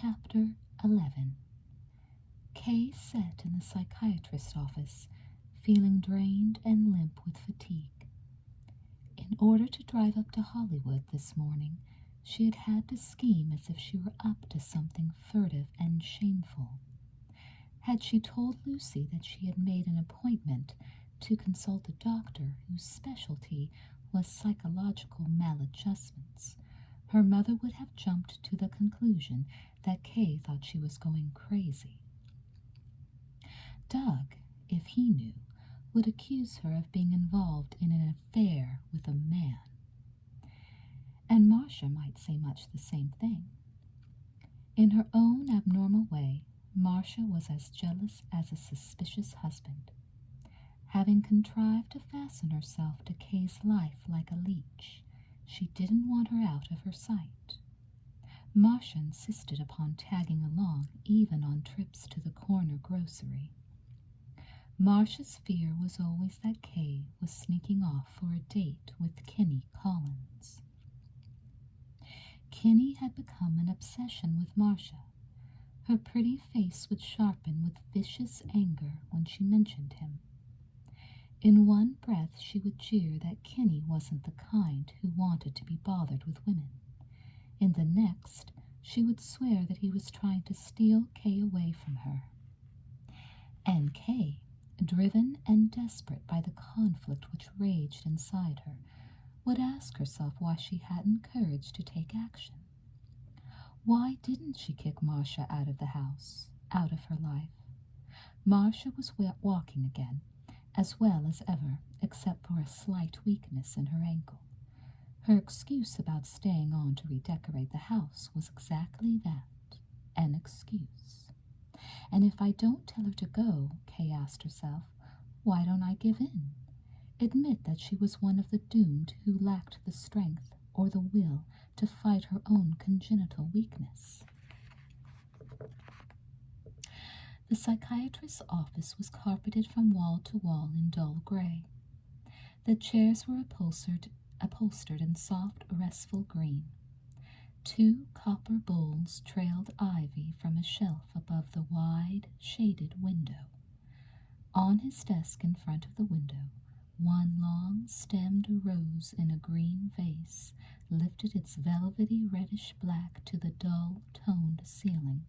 Chapter 11. Kay sat in the psychiatrist's office, feeling drained and limp with fatigue. In order to drive up to Hollywood this morning, she had had to scheme as if she were up to something furtive and shameful. Had she told Lucy that she had made an appointment to consult a doctor whose specialty was psychological maladjustments, her mother would have jumped to the conclusion that Kay thought she was going crazy. Doug, if he knew, would accuse her of being involved in an affair with a man. And Marcia might say much the same thing. In her own abnormal way, Marcia was as jealous as a suspicious husband. Having contrived to fasten herself to Kay's life like a leech, she didn't want her out of her sight. Marcia insisted upon tagging along even on trips to the corner grocery. Marcia's fear was always that Kay was sneaking off for a date with Kinney Collins. Kinney had become an obsession with Marcia. Her pretty face would sharpen with vicious anger when she mentioned him. In one breath she would jeer that Kinney wasn't the kind who wanted to be bothered with women. In the next, she would swear that he was trying to steal Kay away from her. And Kay, driven and desperate by the conflict which raged inside her, would ask herself why she hadn't courage to take action. Why didn't she kick Marcia out of the house, out of her life? Marcia was walking again, as well as ever, except for a slight weakness in her ankle. Her excuse about staying on to redecorate the house was exactly that, an excuse. And if I don't tell her to go, Kay asked herself, why don't I give in? Admit that she was one of the doomed who lacked the strength or the will to fight her own congenital weakness. The psychiatrist's office was carpeted from wall to wall in dull gray. The chairs were upholstered in soft, restful green. 2 copper bowls trailed ivy from a shelf above the wide, shaded window. On his desk in front of the window, one long-stemmed rose in a green vase lifted its velvety reddish-black to the dull-toned ceiling.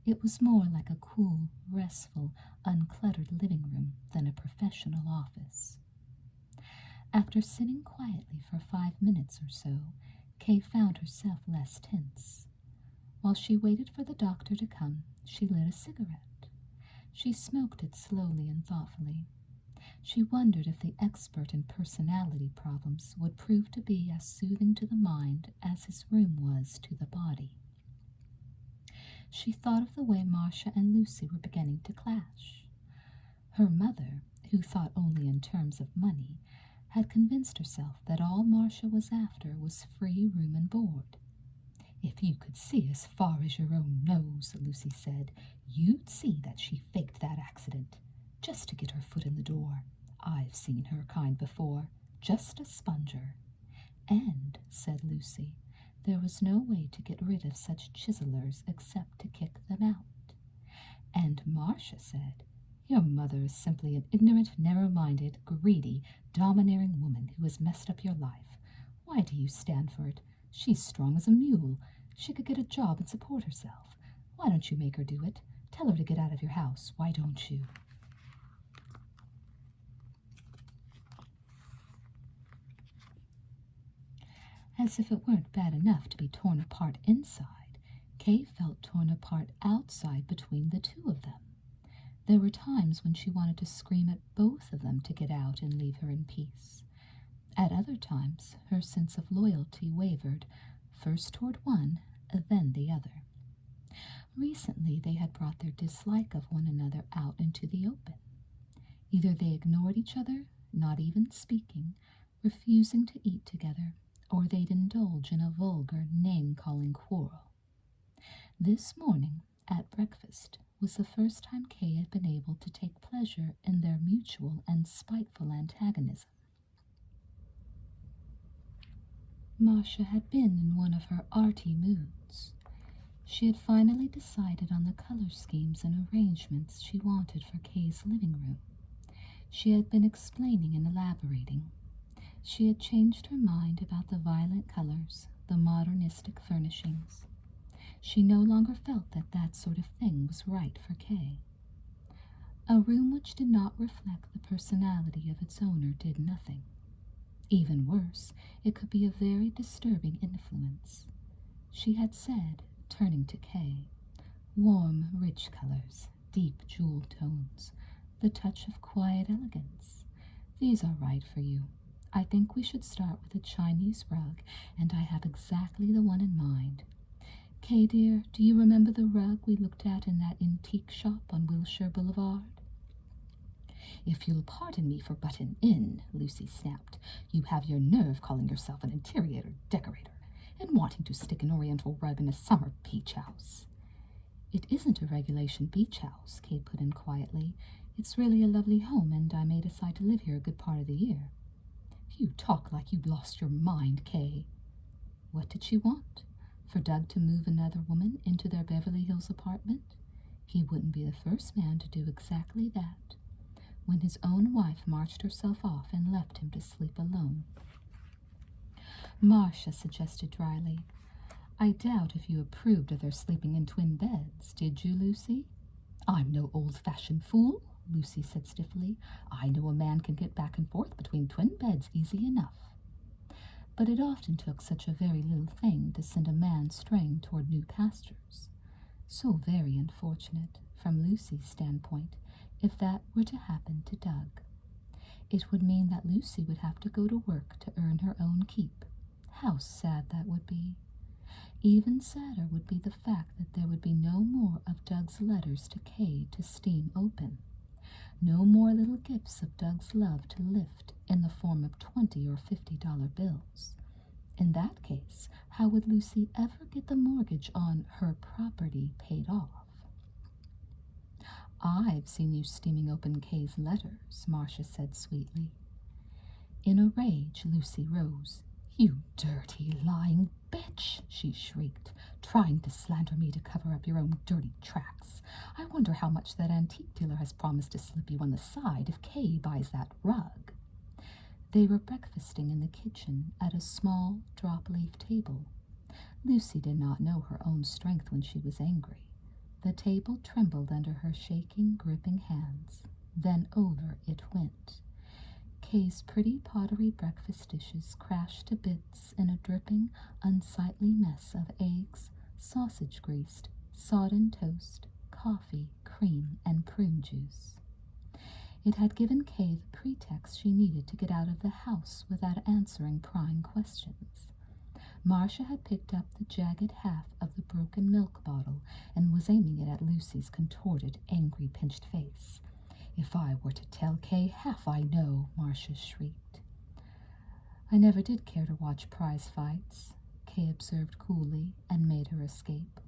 It was more like a cool, restful, uncluttered living room than a professional office. After sitting quietly for 5 minutes or so, Kay found herself less tense. While she waited for the doctor to come, she lit a cigarette. She smoked it slowly and thoughtfully. She wondered if the expert in personality problems would prove to be as soothing to the mind as his room was to the body. She thought of the way Marcia and Lucy were beginning to clash. Her mother, who thought only in terms of money, had convinced herself that all Marcia was after was free room and board. "If you could see as far as your own nose," Lucy said, "you'd see that she faked that accident, just to get her foot in the door. I've seen her kind before, just a sponger." And, said Lucy, there was no way to get rid of such chiselers except to kick them out. And Marcia said, "Your mother is simply an ignorant, narrow-minded, greedy, domineering woman who has messed up your life. Why do you stand for it? She's strong as a mule. She could get a job and support herself. Why don't you make her do it? Tell her to get out of your house. Why don't you?" As if it weren't bad enough to be torn apart inside, Kay felt torn apart outside between the two of them. There were times when she wanted to scream at both of them to get out and leave her in peace. At other times, her sense of loyalty wavered, first toward one, then the other. Recently, they had brought their dislike of one another out into the open. Either they ignored each other, not even speaking, refusing to eat together, or they'd indulge in a vulgar, name-calling quarrel. This morning, at breakfast, was the first time Kay had been able to take pleasure in their mutual and spiteful antagonism. Marcia had been in one of her arty moods. She had finally decided on the color schemes and arrangements she wanted for Kay's living room. She had been explaining and elaborating. She had changed her mind about the violent colors, the modernistic furnishings. She no longer felt that that sort of thing was right for Kay. A room which did not reflect the personality of its owner did nothing. Even worse, it could be a very disturbing influence. She had said, turning to Kay, warm, rich colors, deep jewel tones, the touch of quiet elegance. These are right for you. I think we should start with a Chinese rug, and I have exactly the one in mind. Kay, dear, do you remember the rug we looked at in that antique shop on Wilshire Boulevard? If you'll pardon me for butting in, Lucy snapped, you have your nerve calling yourself an interior decorator and wanting to stick an oriental rug in a summer beach house. It isn't a regulation beach house, Kay put in quietly. It's really a lovely home, and I may decide to live here a good part of the year. You talk like you'd lost your mind, Kay. What did she want? For Doug to move another woman into their Beverly Hills apartment? He wouldn't be the first man to do exactly that, when his own wife marched herself off and left him to sleep alone. Marcia suggested dryly, I doubt if you approved of their sleeping in twin beds, did you, Lucy? I'm no old-fashioned fool, Lucy said stiffly. I know a man can get back and forth between twin beds easy enough. But it often took such a very little thing to send a man straying toward new pastures. So very unfortunate, from Lucy's standpoint, if that were to happen to Doug. It would mean that Lucy would have to go to work to earn her own keep. How sad that would be. Even sadder would be the fact that there would be no more of Doug's letters to Kay to steam open. No more little gifts of Doug's love to lift in the form of $20 or $50 bills. In that case, how would Lucy ever get the mortgage on her property paid off? I've seen you steaming open Kay's letters, Marcia said sweetly. In a rage, Lucy rose. You dirty, lying bitch, she shrieked, trying to slander me to cover up your own dirty tracks. I wonder how much that antique dealer has promised to slip you on the side if Kay buys that rug. They were breakfasting in the kitchen at a small drop-leaf table. Lucy did not know her own strength when she was angry. The table trembled under her shaking, gripping hands. Then over it went. Kay's pretty pottery breakfast dishes crashed to bits in a dripping, unsightly mess of eggs, sausage grease, sodden toast, coffee, cream, and prune juice. It had given Kay the pretext she needed to get out of the house without answering prying questions. Marcia had picked up the jagged half of the broken milk bottle and was aiming it at Lucy's contorted, angry, pinched face. If I were to tell Kay half I know, Marcia shrieked. I never did care to watch prize fights, Kay observed coolly, and made her escape.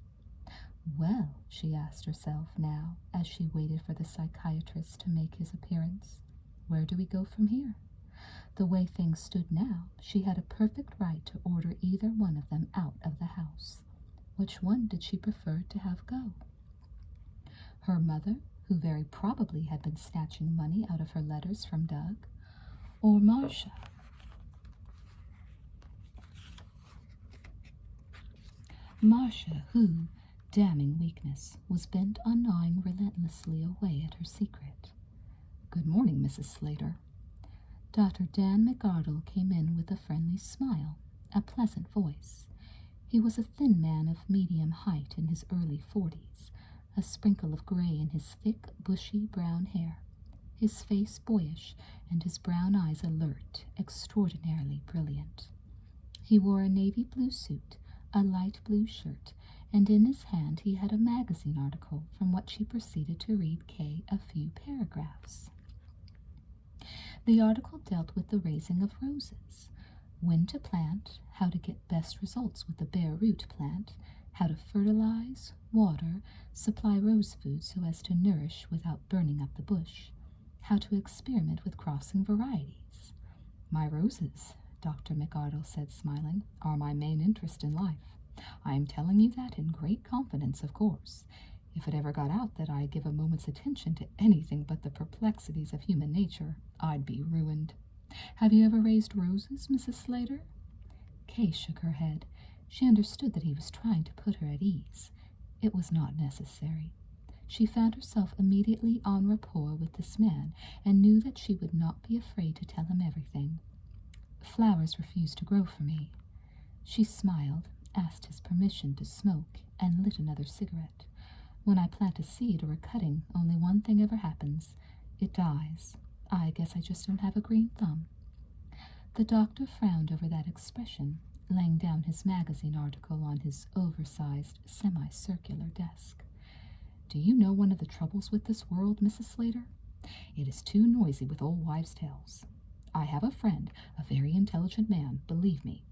Well, she asked herself now, as she waited for the psychiatrist to make his appearance, where do we go from here? The way things stood now, she had a perfect right to order either one of them out of the house. Which one did she prefer to have go? Her mother, who very probably had been snatching money out of her letters from Doug, or Marcia? Marcia, who, damning weakness, was bent on gnawing relentlessly away at her secret. Good morning, Mrs. Slater. Dr. Dan McArdle came in with a friendly smile, a pleasant voice. He was a thin man of medium height in his early 40s, a sprinkle of gray in his thick, bushy brown hair, his face boyish and his brown eyes alert, extraordinarily brilliant. He wore a navy blue suit, a light blue shirt, and in his hand he had a magazine article from which he proceeded to read Kay a few paragraphs. The article dealt with the raising of roses, when to plant, how to get best results with the bare root plant, how to fertilize, water, supply rose food so as to nourish without burning up the bush, how to experiment with crossing varieties. My roses, Dr. McArdle said, smiling, are my main interest in life. I am telling you that in great confidence, of course. If it ever got out that I give a moment's attention to anything but the perplexities of human nature, I'd be ruined. Have you ever raised roses, Mrs. Slater? Kay shook her head. She understood that he was trying to put her at ease. It was not necessary. She found herself immediately en rapport with this man, and knew that she would not be afraid to tell him everything. Flowers refuse to grow for me. She smiled, asked his permission to smoke, and lit another cigarette. When I plant a seed or a cutting, only one thing ever happens. It dies. I guess I just don't have a green thumb. The doctor frowned over that expression, laying down his magazine article on his oversized, semicircular desk. Do you know one of the troubles with this world, Mrs. Slater? It is too noisy with old wives' tales. I have a friend, a very intelligent man, believe me.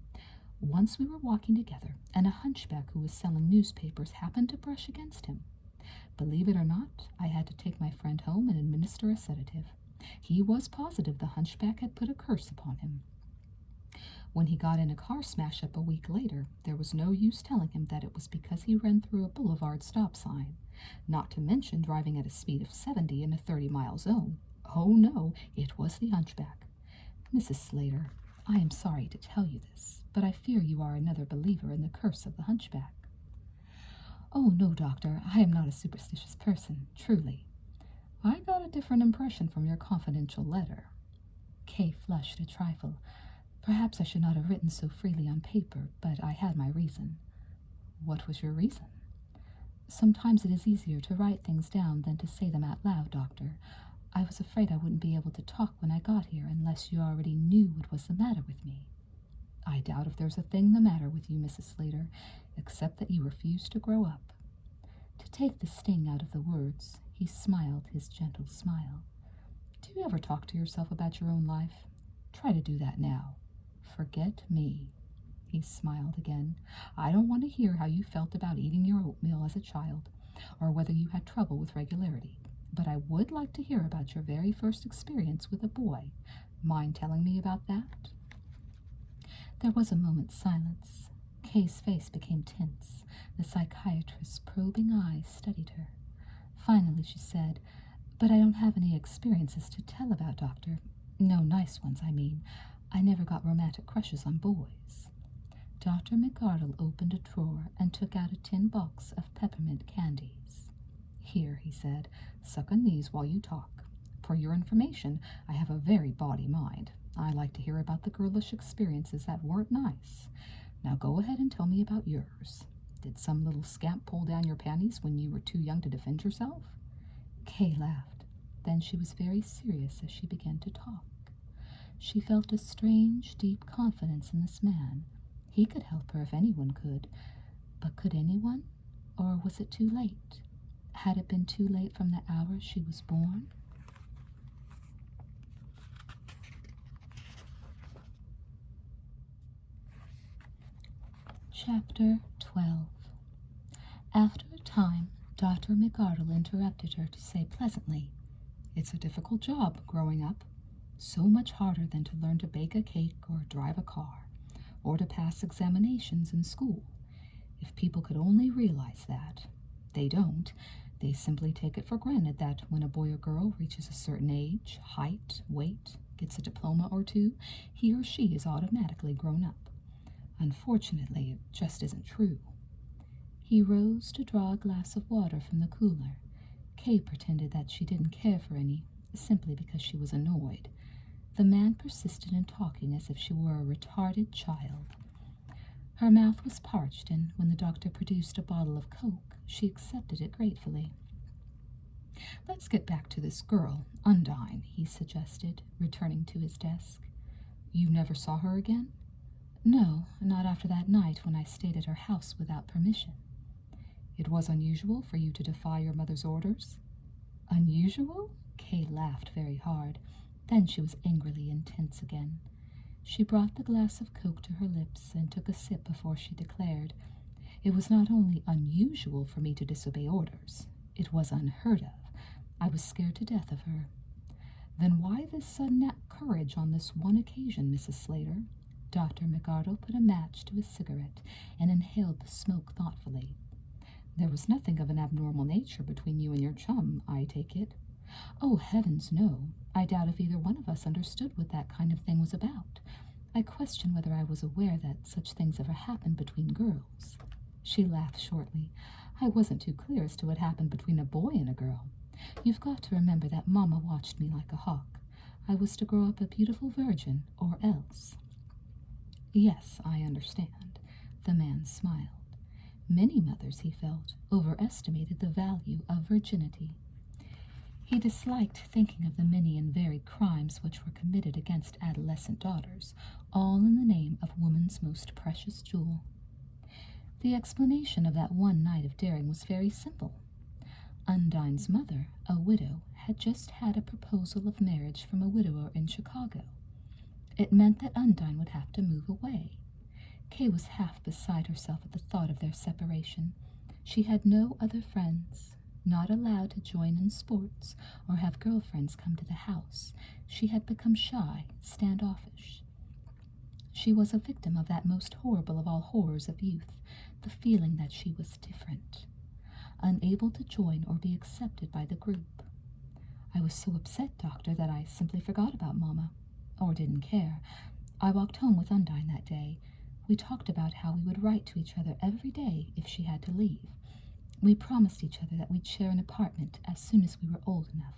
Once we were walking together, and a hunchback who was selling newspapers happened to brush against him. Believe it or not, I had to take my friend home and administer a sedative. He was positive the hunchback had put a curse upon him. When he got in a car smash-up a week later, there was no use telling him that it was because he ran through a boulevard stop sign, not to mention driving at a speed of 70 in a 30-mile zone. Oh, no, it was the hunchback. Mrs. Slater, I am sorry to tell you this, but I fear you are another believer in the curse of the hunchback. Oh, no, doctor, I am not a superstitious person, truly. I got a different impression from your confidential letter. Kay flushed a trifle. Perhaps I should not have written so freely on paper, but I had my reason. What was your reason? Sometimes it is easier to write things down than to say them out loud, Doctor. I was afraid I wouldn't be able to talk when I got here unless you already knew what was the matter with me. I doubt if there's a thing the matter with you, Mrs. Slater, except that you refuse to grow up. To take the sting out of the words, he smiled his gentle smile. Do you ever talk to yourself about your own life? Try to do that now. Forget me. He smiled again. I don't want to hear how you felt about eating your oatmeal as a child, or whether you had trouble with regularity. But I would like to hear about your very first experience with a boy. Mind telling me about that? There was a moment's silence. Kay's face became tense. The psychiatrist's probing eyes studied her. Finally she said, But I don't have any experiences to tell about, Doctor. No nice ones, I mean. I never got romantic crushes on boys. Dr. McArdle opened a drawer and took out a tin box of peppermint candies. Here, he said, suck on these while you talk. For your information, I have a very bawdy mind. I like to hear about the girlish experiences that weren't nice. Now go ahead and tell me about yours. Did some little scamp pull down your panties when you were too young to defend yourself? Kay laughed. Then she was very serious as she began to talk. She felt a strange, deep confidence in this man. He could help her if anyone could. But could anyone? Or was it too late? Had it been too late from the hour she was born? Chapter 12. After a time, Dr. McArdle interrupted her to say pleasantly, It's a difficult job, growing up. So much harder than to learn to bake a cake or drive a car, or to pass examinations in school. If people could only realize that. They don't. They simply take it for granted that when a boy or girl reaches a certain age, height, weight, gets a diploma or two, he or she is automatically grown up. Unfortunately, it just isn't true. He rose to draw a glass of water from the cooler. Kay pretended that she didn't care for any, simply because she was annoyed. The man persisted in talking as if she were a retarded child. Her mouth was parched, and when the doctor produced a bottle of Coke, she accepted it gratefully. Let's get back to this girl, Undine, he suggested, returning to his desk. You never saw her again? No, not after that night when I stayed at her house without permission. It was unusual for you to defy your mother's orders? Unusual? Kay laughed very hard. Then she was angrily intense again. She brought the glass of Coke to her lips and took a sip before she declared, It was not only unusual for me to disobey orders, it was unheard of. I was scared to death of her. Then why this sudden courage on this one occasion, Mrs. Slater? Dr. McArdle put a match to his cigarette and inhaled the smoke thoughtfully. There was nothing of an abnormal nature between you and your chum, I take it. Oh, heavens, no. I doubt if either one of us understood what that kind of thing was about. I question whether I was aware that such things ever happened between girls. She laughed shortly. I wasn't too clear as to what happened between a boy and a girl. You've got to remember that Mamma watched me like a hawk. I was to grow up a beautiful virgin, or else. Yes, I understand. The man smiled. Many mothers, he felt, overestimated the value of virginity. He disliked thinking of the many and varied crimes which were committed against adolescent daughters, all in the name of woman's most precious jewel. The explanation of that one night of daring was very simple. Undine's mother, a widow, had just had a proposal of marriage from a widower in Chicago. It meant that Undine would have to move away. Kay was half beside herself at the thought of their separation. She had no other friends, not allowed to join in sports or have girlfriends come to the house. She had become shy, standoffish. She was a victim of that most horrible of all horrors of youth, the feeling that she was different, unable to join or be accepted by the group. I was so upset, Doctor, that I simply forgot about Mamma, or didn't care. I walked home with Undine that day. We talked about how we would write to each other every day if she had to leave. We promised each other that we'd share an apartment as soon as we were old enough.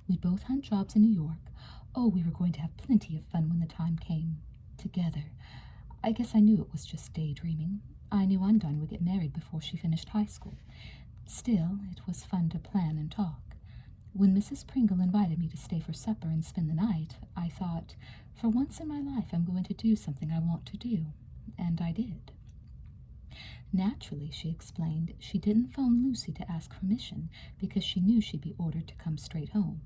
We'd both hunt jobs in New York. Oh, we were going to have plenty of fun when the time came. Together. I guess I knew it was just daydreaming. I knew Undine would get married before she finished high school. Still, it was fun to plan and talk. When Mrs. Pringle invited me to stay for supper and spend the night, I thought, for once in my life I'm going to do something I want to do. And I did. Naturally, she explained, she didn't phone Lucy to ask permission because she knew she'd be ordered to come straight home.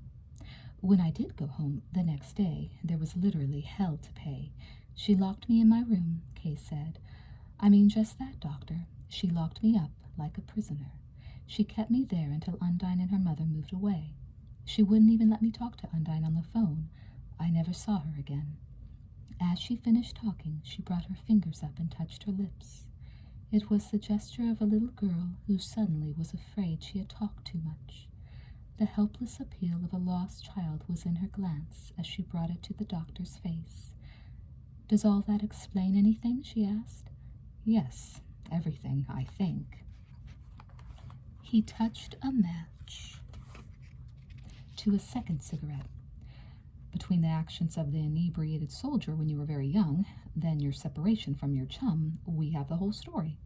When I did go home the next day, there was literally hell to pay. She locked me in my room, Kay said. I mean just that, Doctor. She locked me up like a prisoner. She kept me there until Undine and her mother moved away. She wouldn't even let me talk to Undine on the phone. I never saw her again. As she finished talking, she brought her fingers up and touched her lips. It was the gesture of a little girl who suddenly was afraid she had talked too much. The helpless appeal of a lost child was in her glance as she brought it to the doctor's face. Does all that explain anything? She asked. Yes, everything, I think. He touched a match to a second cigarette. Between the actions of the inebriated soldier when you were very young, then your separation from your chum, we have the whole story.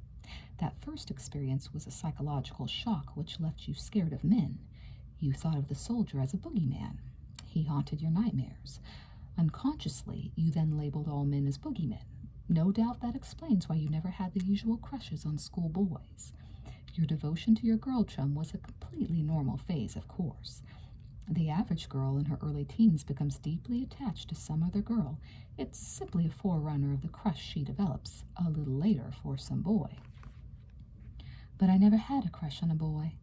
That first experience was a psychological shock which left you scared of men. You thought of the soldier as a boogeyman. He haunted your nightmares. Unconsciously, you then labeled all men as boogeymen. No doubt that explains why you never had the usual crushes on school boys. Your devotion to your girl chum was a completely normal phase, of course. The average girl in her early teens becomes deeply attached to some other girl. It's simply a forerunner of the crush she develops a little later for some boy. But I never had a crush on a boy.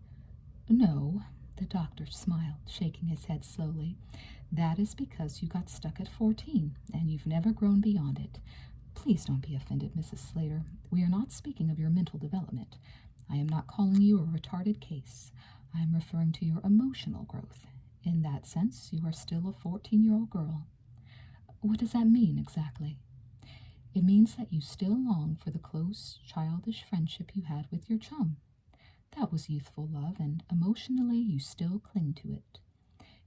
No, the doctor smiled, shaking his head slowly. That is because you got stuck at 14, and you've never grown beyond it. Please don't be offended, Mrs. Slater. We are not speaking of your mental development. I am not calling you a retarded case. I am referring to your emotional growth. In that sense, you are still a 14-year-old girl. What does that mean exactly? It means that you still long for the close, childish friendship you had with your chum. That was youthful love, and emotionally you still cling to it.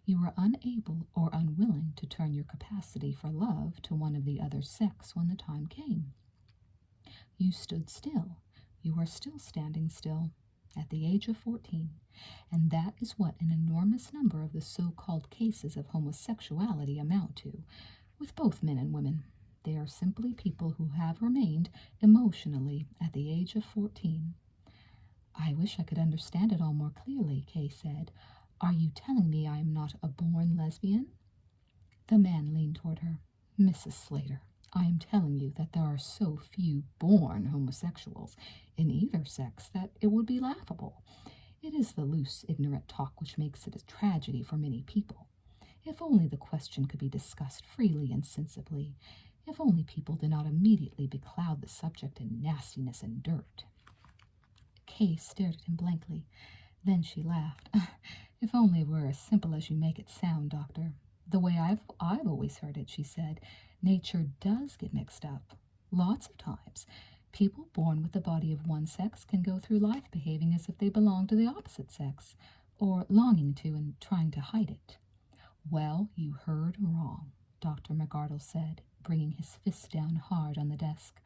You were unable or unwilling to turn your capacity for love to one of the other sex when the time came. You stood still. You are still standing still at the age of 14, and that is what an enormous number of the so-called cases of homosexuality amount to, with both men and women. They are simply people who have remained emotionally at the age of 14. I wish I could understand it all more clearly, Kay said. Are you telling me I am not a born lesbian? The man leaned toward her. Mrs. Slater, I am telling you that there are so few born homosexuals in either sex that it would be laughable. It is the loose, ignorant talk which makes it a tragedy for many people. If only the question could be discussed freely and sensibly. If only people did not immediately becloud the subject in nastiness and dirt. Kay stared at him blankly. Then she laughed. If only it were as simple as you make it sound, Doctor. The way I've always heard it, she said, nature does get mixed up. Lots of times. People born with the body of one sex can go through life behaving as if they belong to the opposite sex, or longing to and trying to hide it. Well, you heard wrong, Dr. McArdle said, bringing his fist down hard on the desk.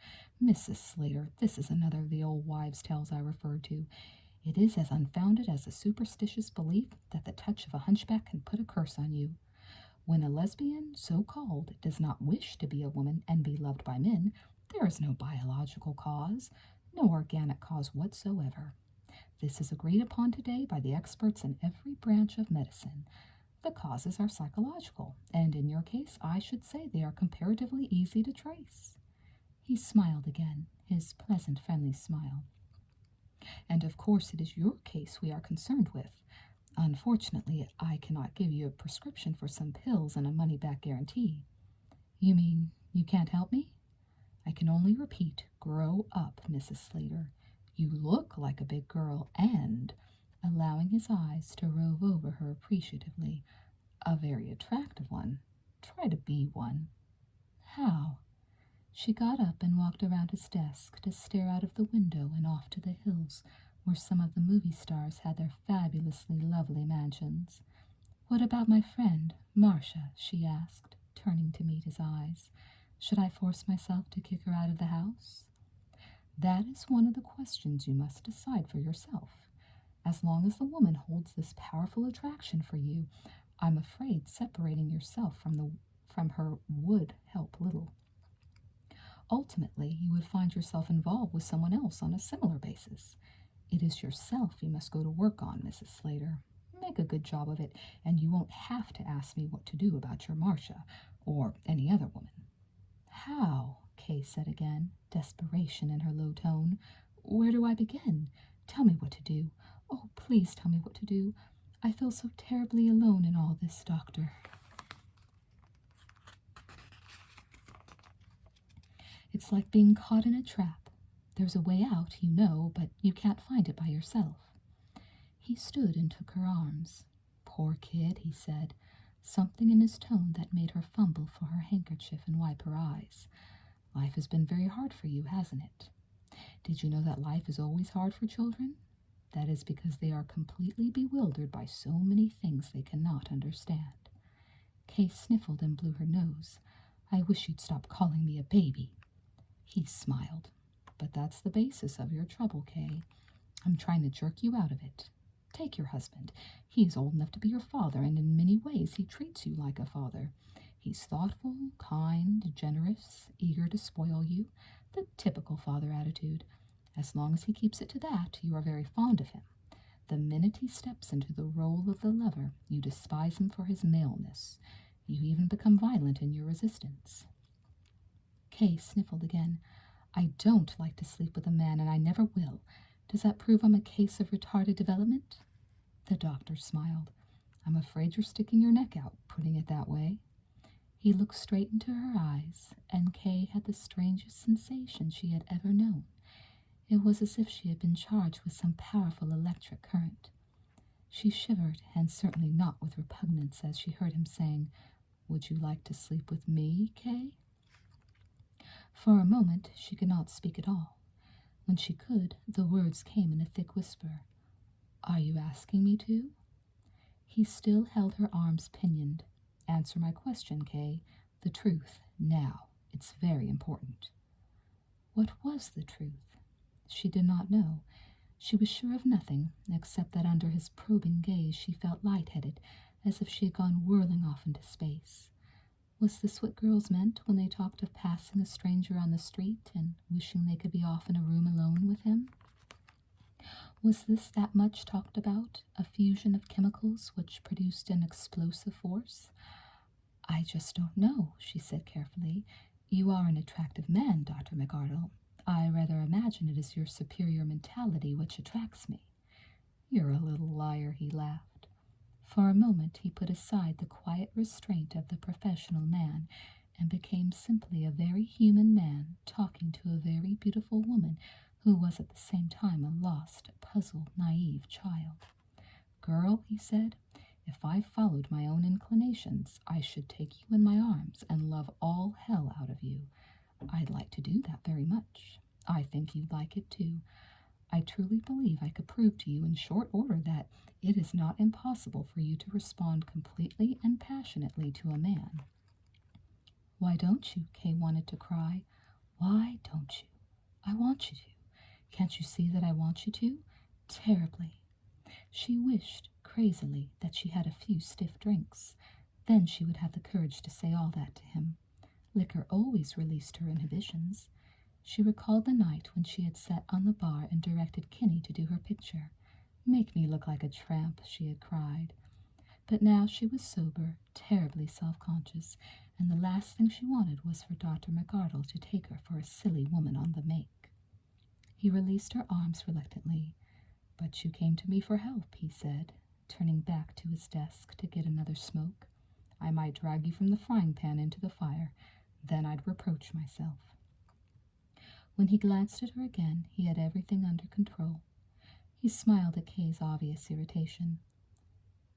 Mrs. Slater, this is another of the old wives' tales I referred to. It is as unfounded as the superstitious belief that the touch of a hunchback can put a curse on you. When a lesbian, so-called, does not wish to be a woman and be loved by men, there is no biological cause, no organic cause whatsoever. This is agreed upon today by the experts in every branch of medicine. The causes are psychological, and in your case, I should say they are comparatively easy to trace. He smiled again, his pleasant, friendly smile. And of course it is your case we are concerned with. Unfortunately, I cannot give you a prescription for some pills and a money-back guarantee. You mean you can't help me? I can only repeat, grow up, Mrs. Slater. You look like a big girl and, allowing his eyes to rove over her appreciatively, a very attractive one. Try to be one. How? She got up and walked around his desk to stare out of the window and off to the hills where some of the movie stars had their fabulously lovely mansions. What about my friend, Marcia? She asked, turning to meet his eyes. Should I force myself to kick her out of the house? That is one of the questions you must decide for yourself. As long as the woman holds this powerful attraction for you, I'm afraid separating yourself from her would help little. Ultimately, you would find yourself involved with someone else on a similar basis. It is yourself you must go to work on, Mrs. Slater. Make a good job of it, and you won't have to ask me what to do about your Marcia, or any other woman. How? Kay said again, desperation in her low tone. Where do I begin? Tell me what to do. Oh, please tell me what to do. I feel so terribly alone in all this, Doctor. It's like being caught in a trap. There's a way out, you know, but you can't find it by yourself. He stood and took her arms. Poor kid, he said, something in his tone that made her fumble for her handkerchief and wipe her eyes. Life has been very hard for you, hasn't it? Did you know that life is always hard for children? That is because they are completely bewildered by so many things they cannot understand. Kay sniffled and blew her nose. I wish you'd stop calling me a baby. He smiled. But that's the basis of your trouble, Kay. I'm trying to jerk you out of it. Take your husband. He is old enough to be your father, and in many ways he treats you like a father. He's thoughtful, kind, generous, eager to spoil you, the typical father attitude. As long as he keeps it to that, you are very fond of him. The minute he steps into the role of the lover, you despise him for his maleness. You even become violent in your resistance. Kay sniffled again. I don't like to sleep with a man, and I never will. Does that prove I'm a case of retarded development? The doctor smiled. I'm afraid you're sticking your neck out, putting it that way. He looked straight into her eyes, and Kay had the strangest sensation she had ever known. It was as if she had been charged with some powerful electric current. She shivered, and certainly not with repugnance, as she heard him saying, Would you like to sleep with me, Kay? For a moment she could not speak at all. When she could, the words came in a thick whisper. Are you asking me to? He still held her arms pinioned. Answer my question, Kay. The truth, now. It's very important. What was the truth? She did not know. She was sure of nothing, except that under his probing gaze she felt lightheaded, as if she had gone whirling off into space. Was this what girls meant when they talked of passing a stranger on the street and wishing they could be off in a room alone with him? Was this that much talked about, a fusion of chemicals which produced an explosive force? I just don't know, she said carefully. You are an attractive man, Dr. McArdle. I rather imagine it is your superior mentality which attracts me. You're a little liar, he laughed. For a moment he put aside the quiet restraint of the professional man and became simply a very human man talking to a very beautiful woman who was at the same time a lost, puzzled, naive child. "Girl," he said, "if I followed my own inclinations, I should take you in my arms and love all hell out of you. I'd like to do that very much. I think you'd like it too. I truly believe I could prove to you in short order that it is not impossible for you to respond completely and passionately to a man." "Why don't you?" Kay wanted to cry. "Why don't you? I want you to. Can't you see that I want you to? Terribly." She wished, crazily, that she had a few stiff drinks. Then she would have the courage to say all that to him. Liquor always released her inhibitions. She recalled the night when she had sat on the bar and directed Kinney to do her picture. "Make me look like a tramp," she had cried. But now she was sober, terribly self-conscious, and the last thing she wanted was for Dr. McArdle to take her for a silly woman on the make. He released her arms reluctantly. "But you came to me for help," he said, turning back to his desk to get another smoke. "I might drag you from the frying pan into the fire. Then I'd reproach myself." When he glanced at her again, he had everything under control. He smiled at Kay's obvious irritation.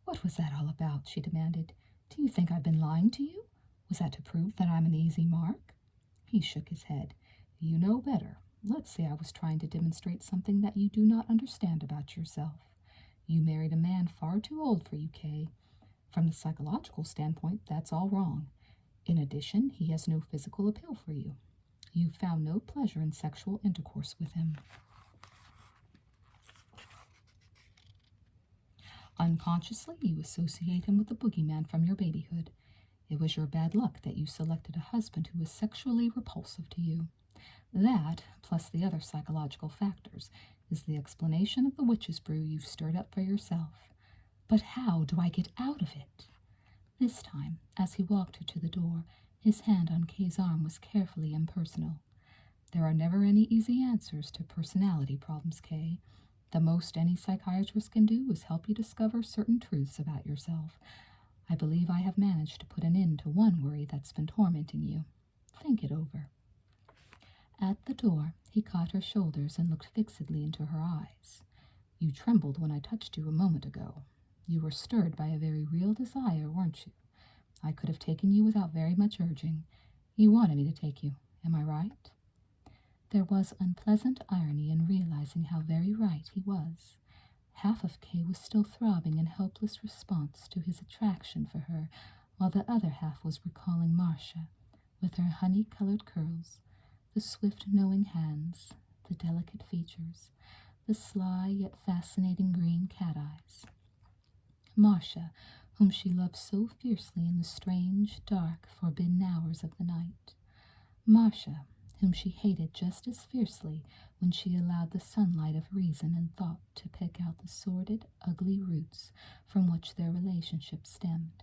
"What was that all about?" she demanded. "Do you think I've been lying to you? Was that to prove that I'm an easy mark?" He shook his head. "You know better. Let's say I was trying to demonstrate something that you do not understand about yourself. You married a man far too old for you, Kay. From the psychological standpoint, that's all wrong. In addition, he has no physical appeal for you. You found no pleasure in sexual intercourse with him. Unconsciously, you associate him with the boogeyman from your babyhood. It was your bad luck that you selected a husband who was sexually repulsive to you. That, plus the other psychological factors, is the explanation of the witch's brew you've stirred up for yourself. But how do I get out of it?" This time, as he walked her to the door, his hand on Kay's arm was carefully impersonal. "There are never any easy answers to personality problems, Kay. The most any psychiatrist can do is help you discover certain truths about yourself. I believe I have managed to put an end to one worry that's been tormenting you. Think it over." At the door, he caught her shoulders and looked fixedly into her eyes. "You trembled when I touched you a moment ago. You were stirred by a very real desire, weren't you? I could have taken you without very much urging. You wanted me to take you. Am I right?" There was unpleasant irony in realizing how very right he was. Half of Kay was still throbbing in helpless response to his attraction for her, while the other half was recalling Marcia, with her honey-colored curls, the swift knowing hands, the delicate features, the sly yet fascinating green cat eyes. Marcia, whom she loved so fiercely in the strange, dark, forbidden hours of the night. Marcia, whom she hated just as fiercely when she allowed the sunlight of reason and thought to pick out the sordid, ugly roots from which their relationship stemmed.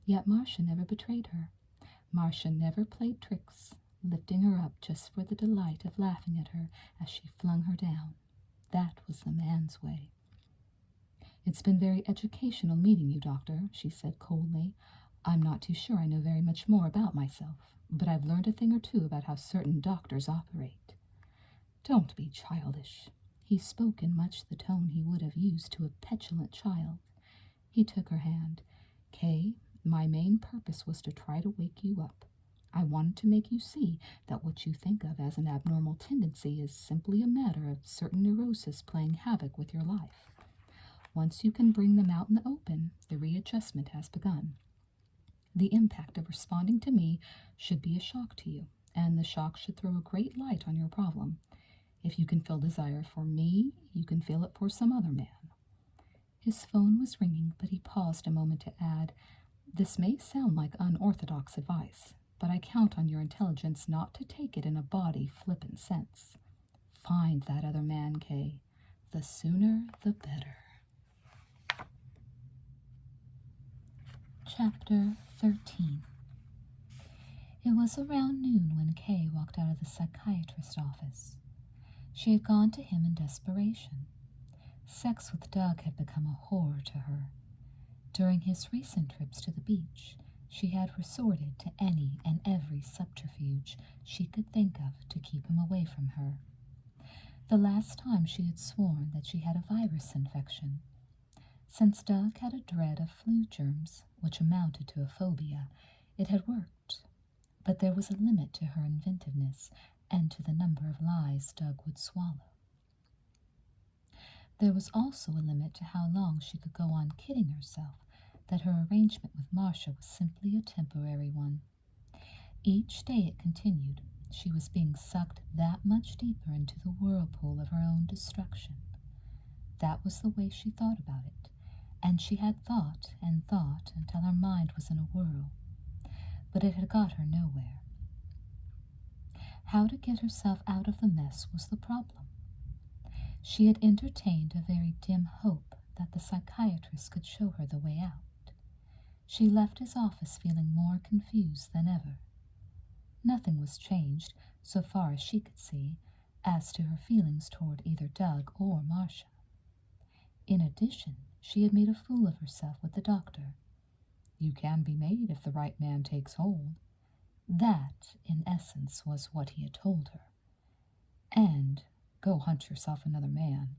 Yet Marcia never betrayed her. Marcia never played tricks, lifting her up just for the delight of laughing at her as she flung her down. That was the man's way. "It's been very educational meeting you, Doctor," she said coldly. "I'm not too sure I know very much more about myself, but I've learned a thing or two about how certain doctors operate." "Don't be childish." He spoke in much the tone he would have used to a petulant child. He took her hand. "Kay, my main purpose was to try to wake you up. I wanted to make you see that what you think of as an abnormal tendency is simply a matter of certain neuroses playing havoc with your life. Once you can bring them out in the open, the readjustment has begun. The impact of responding to me should be a shock to you, and the shock should throw a great light on your problem. If you can feel desire for me, you can feel it for some other man." His phone was ringing, but he paused a moment to add, "This may sound like unorthodox advice, but I count on your intelligence not to take it in a bawdy, flippant sense. Find that other man, Kay. The sooner, the better." Chapter 13. It was around noon when Kay walked out of the psychiatrist's office. She had gone to him in desperation. Sex with Doug had become a horror to her. During his recent trips to the beach, She had resorted to any and every subterfuge she could think of to keep him away from her. The last time she had sworn that she had a virus infection. Since Doug had a dread of flu germs, which amounted to a phobia, it had worked. But there was a limit to her inventiveness and to the number of lies Doug would swallow. There was also a limit to how long she could go on kidding herself that her arrangement with Marcia was simply a temporary one. Each day it continued, she was being sucked that much deeper into the whirlpool of her own destruction. That was the way she thought about it, and she had thought and thought until her mind was in a whirl. But it had got her nowhere. How to get herself out of the mess was the problem. She had entertained a very dim hope that the psychiatrist could show her the way out. She left his office feeling more confused than ever. Nothing was changed, so far as she could see, as to her feelings toward either Doug or Marcia. In addition, she had made a fool of herself with the doctor. You can be made if the right man takes hold. That, in essence, was what he had told her. And go hunt yourself another man.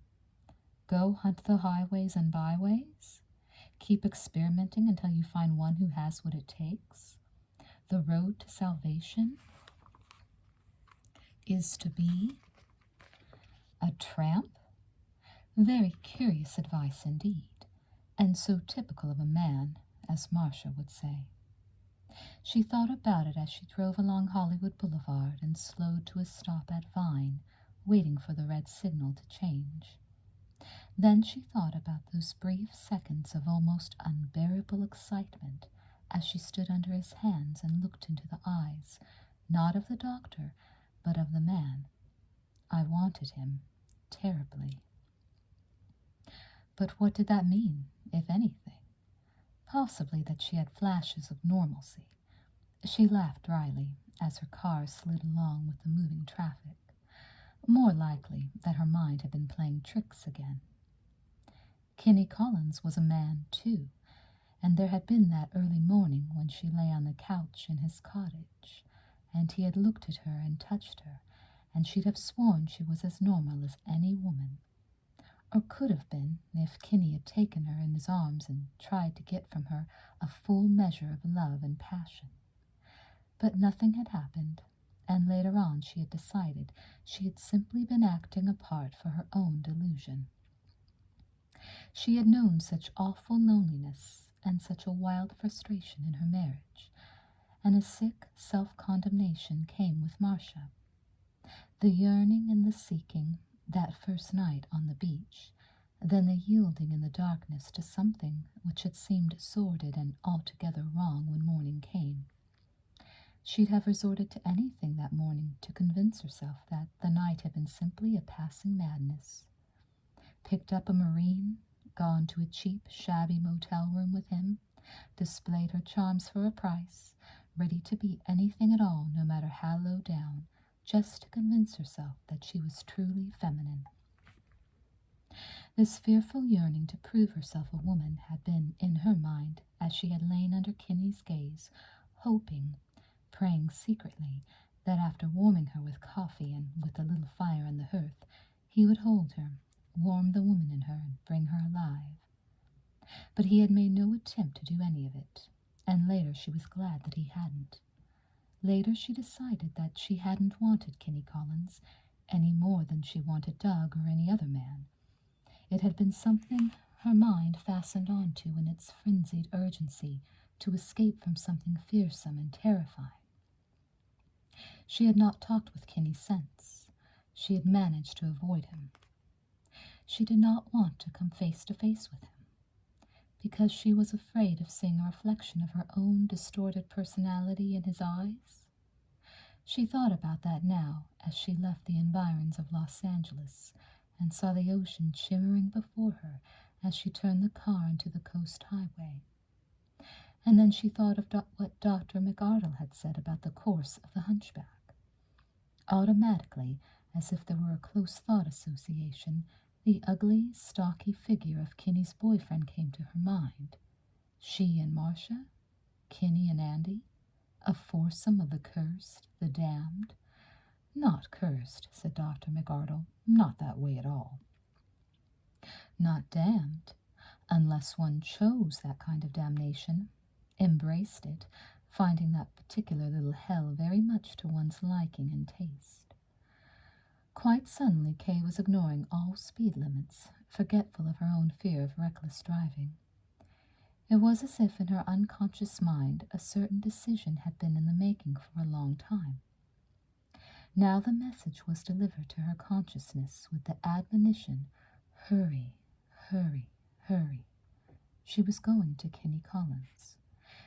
Go hunt the highways and byways? Keep experimenting until you find one who has what it takes? The road to salvation is to be a tramp? Very curious advice indeed, and so typical of a man, as Marcia would say. She thought about it as she drove along Hollywood Boulevard and slowed to a stop at Vine, waiting for the red signal to change. Then she thought about those brief seconds of almost unbearable excitement as she stood under his hands and looked into the eyes, not of the doctor, but of the man. I wanted him, terribly. But what did that mean, if anything? Possibly that she had flashes of normalcy. She laughed dryly as her car slid along with the moving traffic. More likely that her mind had been playing tricks again. Kenny Collins was a man, too, and there had been that early morning when she lay on the couch in his cottage, and he had looked at her and touched her, and she'd have sworn she was as normal as any woman. Or could have been if Kenny had taken her in his arms and tried to get from her a full measure of love and passion. But nothing had happened, and later on she had decided she had simply been acting a part for her own delusion. She had known such awful loneliness and such a wild frustration in her marriage, and a sick self-condemnation came with Marcia. The yearning and the seeking, that first night on the beach, then the yielding in the darkness to something which had seemed sordid and altogether wrong when morning came. She'd have resorted to anything that morning to convince herself that the night had been simply a passing madness. Picked up a Marine, gone to a cheap, shabby motel room with him, displayed her charms for a price, ready to be anything at all, no matter how low down, just to convince herself that she was truly feminine. This fearful yearning to prove herself a woman had been in her mind as she had lain under Kenny's gaze, hoping, praying secretly, that after warming her with coffee and with a little fire on the hearth, he would hold her, warm the woman in her, and bring her alive. But he had made no attempt to do any of it, and later she was glad that he hadn't. Later she decided that she hadn't wanted Kenny Collins any more than she wanted Doug or any other man. It had been something her mind fastened onto in its frenzied urgency to escape from something fearsome and terrifying. She had not talked with Kenny since. She had managed to avoid him. She did not want to come face to face with him, because she was afraid of seeing a reflection of her own distorted personality in his eyes. She thought about that now as she left the environs of Los Angeles and saw the ocean shimmering before her as she turned the car into the coast highway. And then she thought of what Dr. McArdle had said about the course of the hunchback. Automatically, as if there were a close thought association, the ugly, stocky figure of Kenny's boyfriend came to her mind. She and Marcia? Kinney and Andy? A foursome of the cursed, the damned? Not cursed, said Dr. McArdle. Not that way at all. Not damned, unless one chose that kind of damnation, embraced it, finding that particular little hell very much to one's liking and taste. Quite suddenly, Kay was ignoring all speed limits, forgetful of her own fear of reckless driving. It was as if in her unconscious mind a certain decision had been in the making for a long time. Now the message was delivered to her consciousness with the admonition, hurry, hurry, hurry. She was going to Kinney Collins.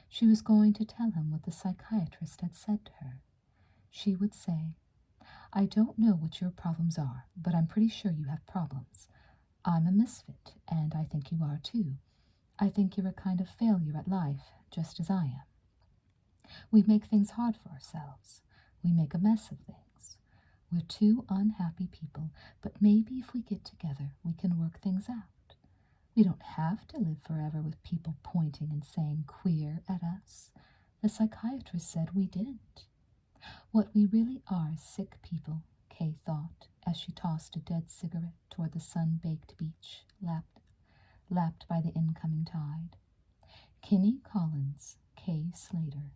She was going to tell him what the psychiatrist had said to her. She would say, I don't know what your problems are, but I'm pretty sure you have problems. I'm a misfit, and I think you are too. I think you're a kind of failure at life, just as I am. We make things hard for ourselves. We make a mess of things. We're two unhappy people, but maybe if we get together, we can work things out. We don't have to live forever with people pointing and saying queer at us. The psychiatrist said we didn't. What we really are is sick people, Kay thought, as she tossed a dead cigarette toward the sun-baked beach, lapped by the incoming tide. Kinney Collins, Kay Slater,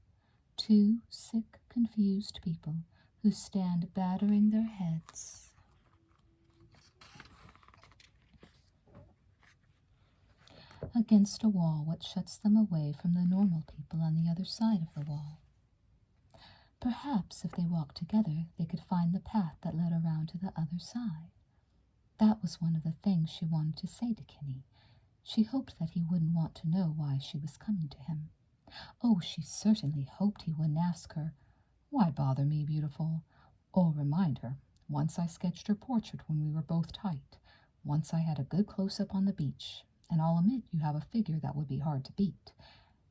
two sick, confused people who stand battering their heads against a wall which shuts them away from the normal people on the other side of the wall. Perhaps if they walked together, they could find the path that led around to the other side. That was one of the things she wanted to say to Kinney. She hoped that he wouldn't want to know why she was coming to him. Oh, she certainly hoped he wouldn't ask her, why bother me, beautiful? Or remind her, once I sketched her portrait when we were both tight. Once I had a good close-up on the beach, and I'll admit you have a figure that would be hard to beat.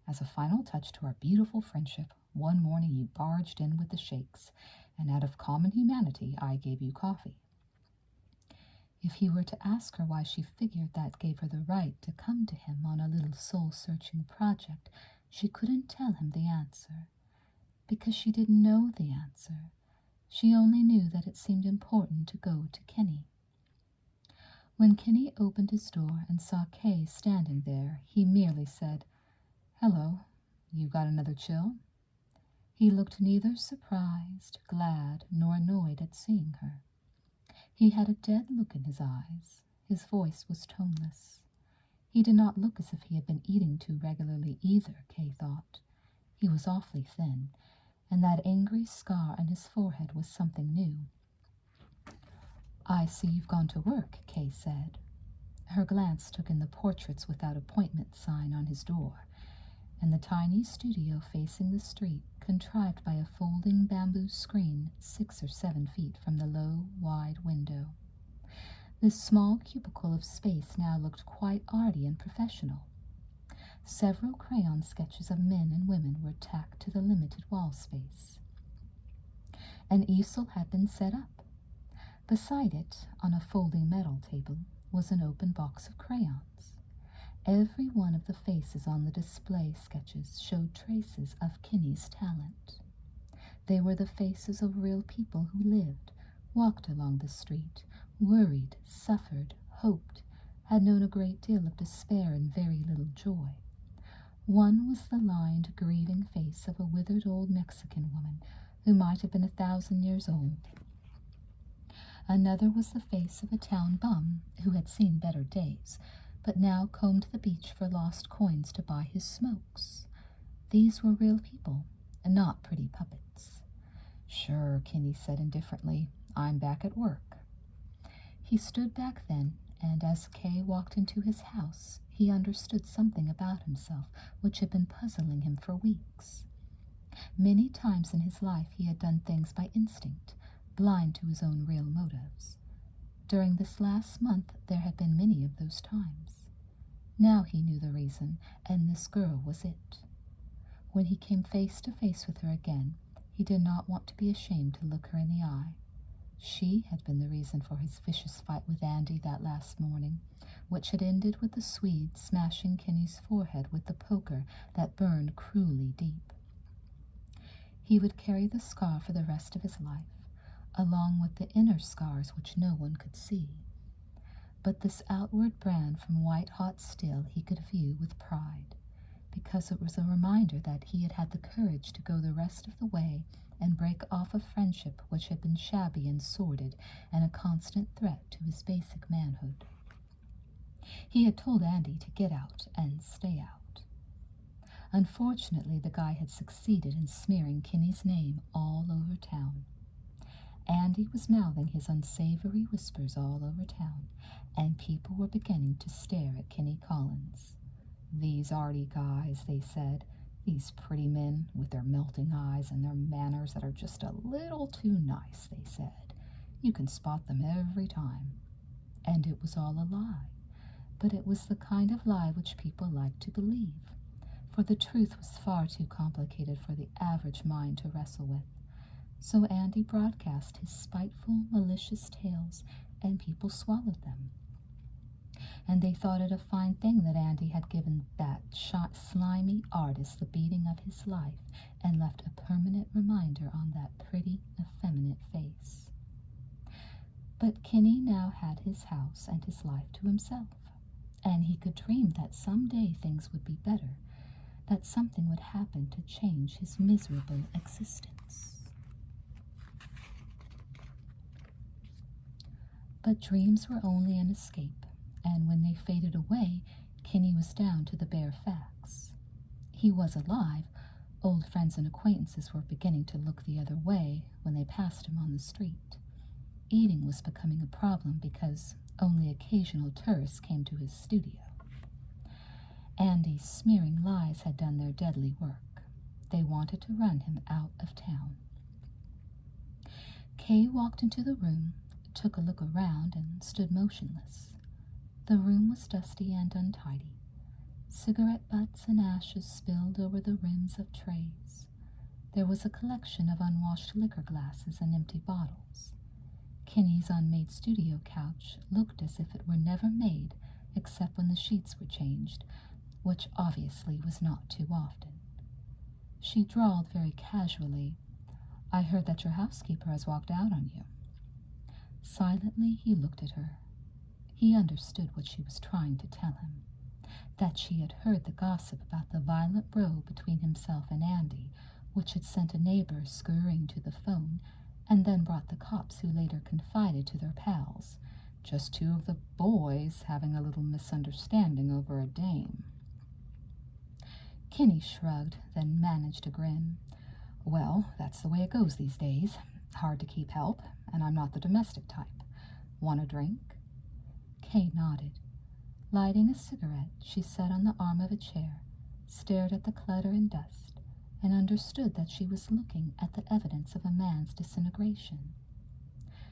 As a final touch to our beautiful friendship, one morning you barged in with the shakes, and out of common humanity I gave you coffee. If he were to ask her why she figured that gave her the right to come to him on a little soul-searching project, she couldn't tell him the answer. Because she didn't know the answer. She only knew that it seemed important to go to Kinney. When Kinney opened his door and saw Kay standing there, he merely said, Hello, you got another chill? He looked neither surprised, glad, nor annoyed at seeing her. He had a dead look in his eyes. His voice was toneless. He did not look as if he had been eating too regularly either, Kay thought. He was awfully thin, and that angry scar on his forehead was something new. I see you've gone to work, Kay said. Her glance took in the portraits without appointment sign on his door, and the tiny studio facing the street, contrived by a folding bamboo screen 6 or 7 feet from the low, wide window. This small cubicle of space now looked quite arty and professional. Several crayon sketches of men and women were tacked to the limited wall space. An easel had been set up. Beside it, on a folding metal table, was an open box of crayons. Every one of the faces on the display sketches showed traces of Kinney's talent. They were the faces of real people who lived, walked along the street, worried, suffered, hoped, had known a great deal of despair and very little joy. One was the lined, grieving face of a withered old Mexican woman who might have been 1,000 years old. Another was the face of a town bum who had seen better days, but now combed the beach for lost coins to buy his smokes. These were real people, and not pretty puppets. Sure, Kinney said indifferently, I'm back at work. He stood back then, and as Kay walked into his house, he understood something about himself which had been puzzling him for weeks. Many times in his life he had done things by instinct, blind to his own real motives. During this last month there had been many of those times. Now he knew the reason, and this girl was it. When he came face to face with her again, he did not want to be ashamed to look her in the eye. She had been the reason for his vicious fight with Andy that last morning, which had ended with the Swede smashing Kinney's forehead with the poker that burned cruelly deep. He would carry the scar for the rest of his life, along with the inner scars which no one could see. But this outward brand from white-hot steel he could view with pride, because it was a reminder that he had had the courage to go the rest of the way and break off a friendship which had been shabby and sordid and a constant threat to his basic manhood. He had told Andy to get out and stay out. Unfortunately, the guy had succeeded in smearing Kinney's name all over town. Andy was mouthing his unsavory whispers all over town, and people were beginning to stare at Kinney Collins. These arty guys, they said, these pretty men with their melting eyes and their manners that are just a little too nice, they said. You can spot them every time. And it was all a lie, but it was the kind of lie which people liked to believe, for the truth was far too complicated for the average mind to wrestle with. So Andy broadcast his spiteful, malicious tales, and people swallowed them. And they thought it a fine thing that Andy had given that slimy artist the beating of his life and left a permanent reminder on that pretty, effeminate face. But Kinney now had his house and his life to himself, and he could dream that someday things would be better, that something would happen to change his miserable existence. But dreams were only an escape, and when they faded away, Kinney was down to the bare facts. He was alive. Old friends and acquaintances were beginning to look the other way when they passed him on the street. Eating was becoming a problem because only occasional tourists came to his studio. Andy's smearing lies had done their deadly work. They wanted to run him out of town. Kay walked into the room, took a look around, and stood motionless. The room was dusty and untidy. Cigarette butts and ashes spilled over the rims of trays. There was a collection of unwashed liquor glasses and empty bottles. Kinney's unmade studio couch looked as if it were never made except when the sheets were changed, which obviously was not too often. She drawled very casually, "I heard that your housekeeper has walked out on you." Silently he looked at her. He understood what she was trying to tell him, that she had heard the gossip about the violent row between himself and Andy, which had sent a neighbor scurrying to the phone and then brought the cops, who later confided to their pals, just two of the boys having a little misunderstanding over a dame. Kinney shrugged, then managed a grin. "Well, that's the way it goes these days. Hard to keep help, and I'm not the domestic type. Want a drink?" Kay nodded. Lighting a cigarette, she sat on the arm of a chair, stared at the clutter and dust, and understood that she was looking at the evidence of a man's disintegration.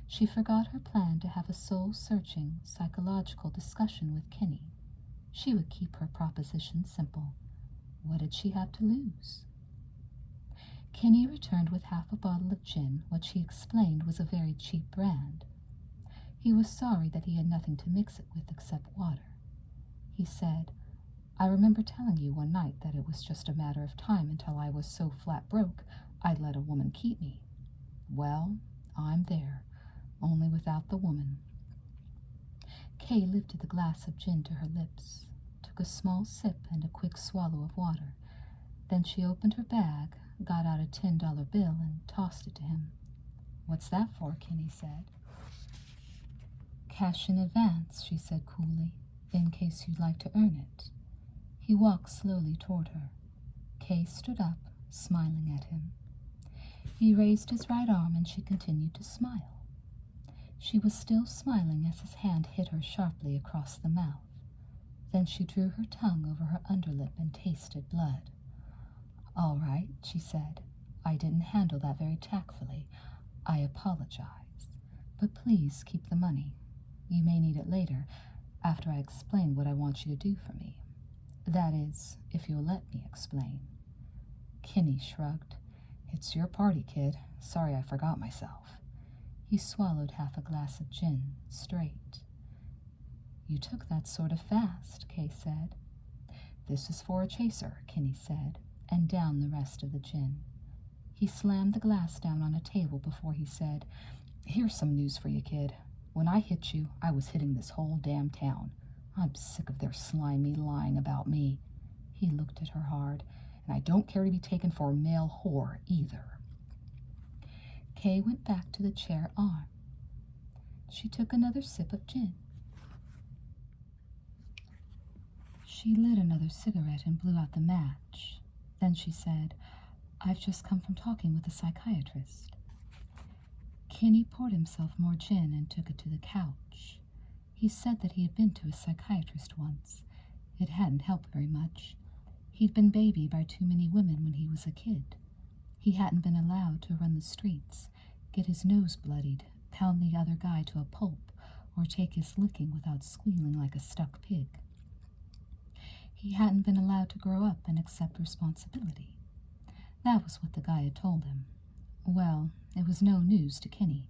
She forgot her plan to have a soul-searching, psychological discussion with Kinney. She would keep her proposition simple. What did she have to lose? Kinney returned with half a bottle of gin, which he explained was a very cheap brand. He was sorry that he had nothing to mix it with except water. He said, "I remember telling you one night that it was just a matter of time until I was so flat broke I'd let a woman keep me. Well, I'm there, only without the woman." Kay lifted the glass of gin to her lips, took a small sip and a quick swallow of water. Then she opened her bag, got out a $10 bill, and tossed it to him. "What's that for?" Kinney said. "Cash in advance," she said coolly, "in case you'd like to earn it." He walked slowly toward her. Kay stood up, smiling at him. He raised his right arm and she continued to smile. She was still smiling as his hand hit her sharply across the mouth. Then she drew her tongue over her underlip and tasted blood. "All right," she said. "I didn't handle that very tactfully. I apologize. But please keep the money. You may need it later, after I explain what I want you to do for me. That is, if you'll let me explain." Kinney shrugged. "It's your party, kid. Sorry I forgot myself." He swallowed half a glass of gin, straight. "You took that sort of fast," Kay said. "This is for a chaser," Kinney said, and downed the rest of the gin. He slammed the glass down on a table before he said, "Here's some news for you, kid. When I hit you, I was hitting this whole damn town. I'm sick of their slimy lying about me." He looked at her hard. "And I don't care to be taken for a male whore, either." Kay went back to the chair arm. She took another sip of gin. She lit another cigarette and blew out the match. Then she said, "I've just come from talking with a psychiatrist." Kinney poured himself more gin and took it to the couch. He said that he had been to a psychiatrist once. It hadn't helped very much. He'd been babied by too many women when he was a kid. He hadn't been allowed to run the streets, get his nose bloodied, pound the other guy to a pulp, or take his licking without squealing like a stuck pig. He hadn't been allowed to grow up and accept responsibility. That was what the guy had told him. Well, it was no news to Kinney.